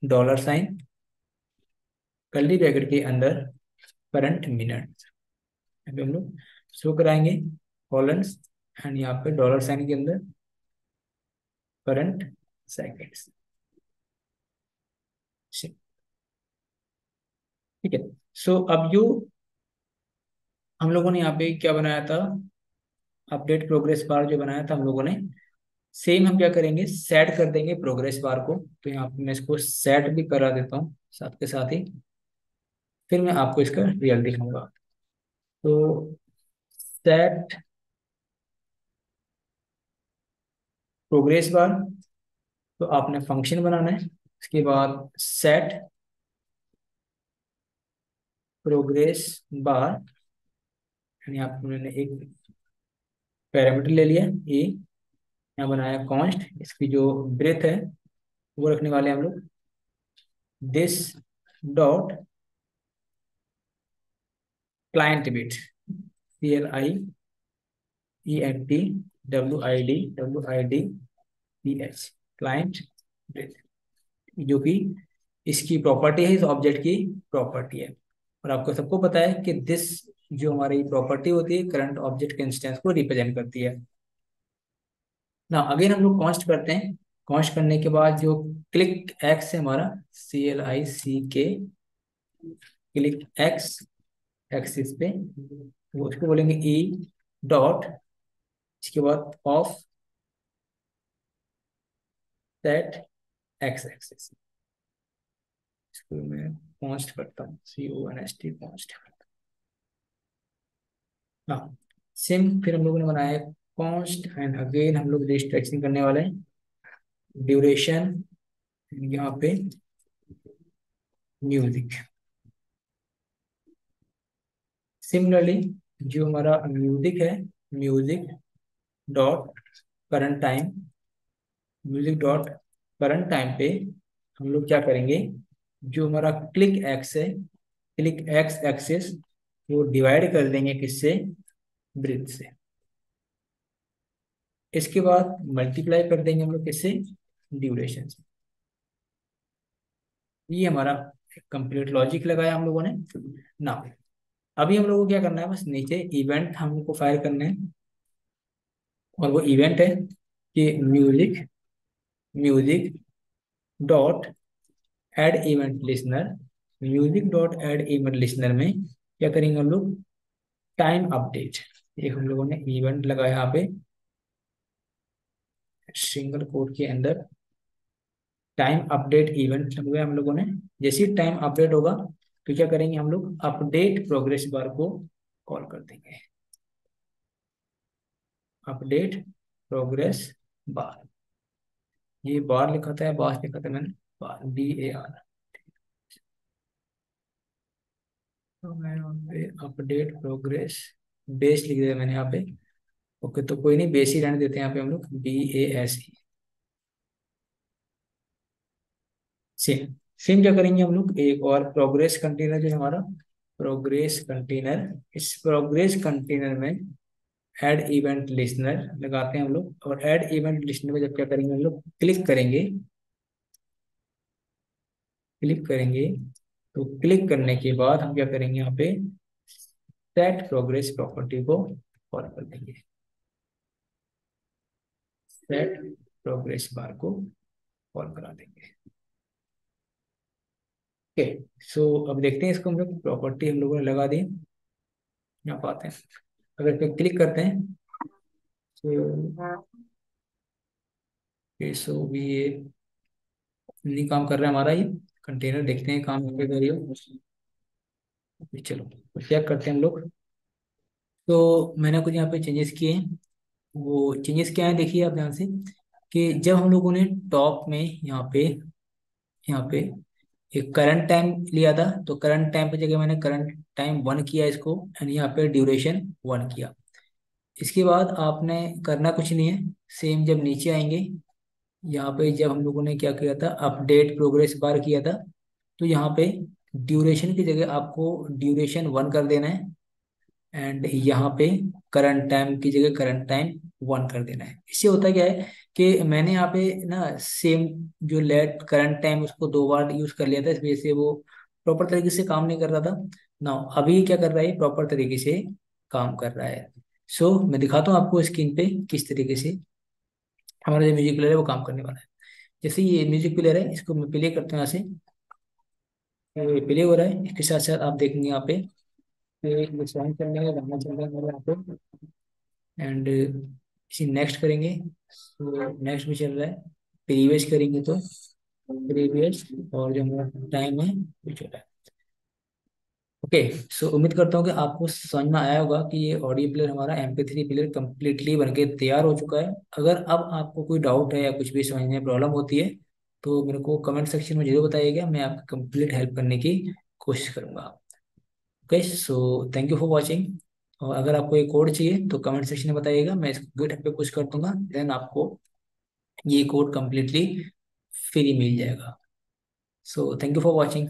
डॉलर साइन, कर्ली ब्रैकेट के अंदर करंट मिनट, यहाँ पे हम लोग शो कराएंगे कॉलन्स, एंड यहाँ पे डॉलर साइन के अंदर करंट सेकेंड्स। ठीक है। सो अब जो हम लोगों ने यहाँ पे क्या बनाया था, अपडेट प्रोग्रेस बार जो बनाया था हम लोगों ने, सेम हम क्या करेंगे, सेट कर देंगे प्रोग्रेस बार को। तो यहाँ पे मैं इसको सेट भी करा देता हूँ साथ के साथ ही, फिर मैं आपको इसका रिजल्ट दिखाऊंगा। तो सेट प्रोग्रेस बार, तो आपने फंक्शन बनाना है, उसके बाद सेट प्रोग्रेस बार, यहाँ पे मैंने एक पैरामीटर ले लिया ए, यहाँ बनाया कॉन्स्ट, इसकी जो ब्रेथ है वो रखने वाले हैं हम लोग this dot client bit, CLIENT client bit, जो कि इसकी प्रॉपर्टी है, इस ऑब्जेक्ट की प्रॉपर्टी है। और आपको सबको पता है कि दिस जो हमारी प्रॉपर्टी होती है करंट ऑब्जेक्ट के इंस्टेंस को रिप्रेजेंट करती है ना। अगेन हम लोग कॉन्स्ट करते हैं, कॉन्स्ट करने के बाद जो क्लिक एक्स है हमारा, CLICK क्लिक एक्स, एक्सिस पे, वो उसको बोलेंगे ई डॉट, इसके बाद ऑफ दैट एक्स एक्सिस, इसको मैं कॉन्स्ट करता हूँ, CONST कॉन्स्ट। हाँ, सिम फिर हम लोगों ने बनाया है कॉन्स्ट, एंड अगेन हम लोग रिस्ट्रिक्शन करने वाले हैं ड्यूरेशन, यहाँ पे म्यूजिक। सिमिलरली जो हमारा म्यूजिक है, music dot current time, music dot current time पे हम लोग क्या करेंगे, जो हमारा क्लिक एक्स है, क्लिक एक्स एक्सिस, वो डिवाइड कर देंगे किससे, ब्रेथ से। इसके बाद मल्टीप्लाई कर देंगे हम लोग किससे, ड्यूरेशन से। ये हमारा कंप्लीट लॉजिक लगाया हम लोगों ने ना। अभी हम लोगों को क्या करना है, बस नीचे इवेंट हमको फायर करने हैं, और वो इवेंट है कि music music dot add event listener, music dot add event listener में क्या करेंगे हम लोग, टाइम अपडेट, एक हम लोगों ने इवेंट लगाया यहाँ पे सिंगल कोड के अंदर, टाइम अपडेट इवेंट लगाया हम लोगों ने। जैसे ही टाइम अपडेट होगा तो क्या करेंगे हम लोग, अपडेट प्रोग्रेस बार को कॉल कर देंगे, अपडेट प्रोग्रेस बार। ये बार लिखा था या बार लिखा था मैंने, बार BAR। तो मैं यहाँ पे अपडेट प्रोग्रेस बेस लिख दिया मैंने यहाँ पे। ओके, तो कोई नहीं, बेस ही रहने देते हैं यहाँ पे हम लोग, BASE। सेम सेम क्या करेंगे हम लोग, एक और प्रोग्रेस कंटेनर जो है हमारा, प्रोग्रेस कंटेनर, इस प्रोग्रेस कंटेनर में ऐड इवेंट लिसनर लगाते हैं हम लोग। और ऐड इवेंट लिसनर में जब क्या करेंगे हम लोग, क्लिक करेंगे, क्लिक करेंगे, तो क्लिक करने के बाद हम क्या करेंगे यहाँ पे, सेट प्रोग्रेस प्रॉपर्टी को कॉल कर देंगे, सेट प्रोग्रेस बार को कॉल करा देंगे। ओके, सो अब देखते हैं इसको हम लोग प्रॉपर्टी हम लोगों ने लगा दी। यहाँ पाते हैं, अगर इस पर क्लिक करते हैं तो सो भी ये नहीं काम कर रहा है हमारा ये कंटेनर। देखते हैं काम करेगा। चलो चेक करते हैं हम लोग। तो मैंने कुछ यहाँ पे चेंजेस किए हैं। वो चेंजेस क्या है देखिए आप ध्यान से, कि जब हम लोगों ने टॉप में यहाँ पे एक करंट टाइम लिया था, तो करंट टाइम की जगह मैंने करंट टाइम 1 किया इसको, एंड यहाँ पे ड्यूरेशन 1 किया। इसके बाद आपने करना कुछ नहीं है, सेम जब नीचे आएंगे, यहाँ पे जब हम लोगों ने क्या किया था, अपडेट प्रोग्रेस बार किया था, तो यहाँ पे ड्यूरेशन की जगह आपको ड्यूरेशन 1 कर देना है, एंड यहाँ पे करंट टाइम की जगह करंट टाइम 1 कर देना है। इससे होता क्या है कि मैंने यहाँ पे ना सेम जो लेट करंट टाइम उसको 2 बार यूज कर लिया था, इस वजह से वो प्रॉपर तरीके से काम नहीं कर रहा था ना। अभी क्या कर रहा है, प्रॉपर तरीके से काम कर रहा है। सो मैं दिखाता हूँ आपको स्क्रीन पे किस तरीके से हमारा जो म्यूजिक प्लेयर है वो काम करने वाला है। जैसे ये म्यूजिक प्लेयर है, इसको मैं प्ले करता हूँ यहाँ से। प्ले हो रहा है, इसके साथ साथ आप देखेंगे यहाँ पे ये सॉन्ग चल रहा है, गाना चल रहा है मेरे यहाँ पे। एंड इसी नेक्स्ट करेंगे, तो नेक्स्ट भी चल रहा है। प्रीवियस करेंगे तो प्रीवियस, और जो हमारा टाइम है वो चल रहा है। ओके, सो उम्मीद करता हूँ कि आपको समझ में आया होगा कि ये ऑडियो प्लेयर हमारा MP3 प्लेयर कम्प्लीटली बनके तैयार हो चुका है। अगर अब आपको कोई डाउट है या कुछ भी समझने में प्रॉब्लम होती है, तो मेरे को कमेंट सेक्शन में जरूर बताइएगा, मैं आपकी कंप्लीट हेल्प करने की कोशिश करूंगा। Okay, so thank you for watching. और अगर आपको ये कोड चाहिए तो कमेंट सेक्शन में बताइएगा, मैं इसको गिटहब पे पुश कर दूंगा, देन आपको ये कोड कम्प्लीटली फ्री मिल जाएगा। So thank you for watching.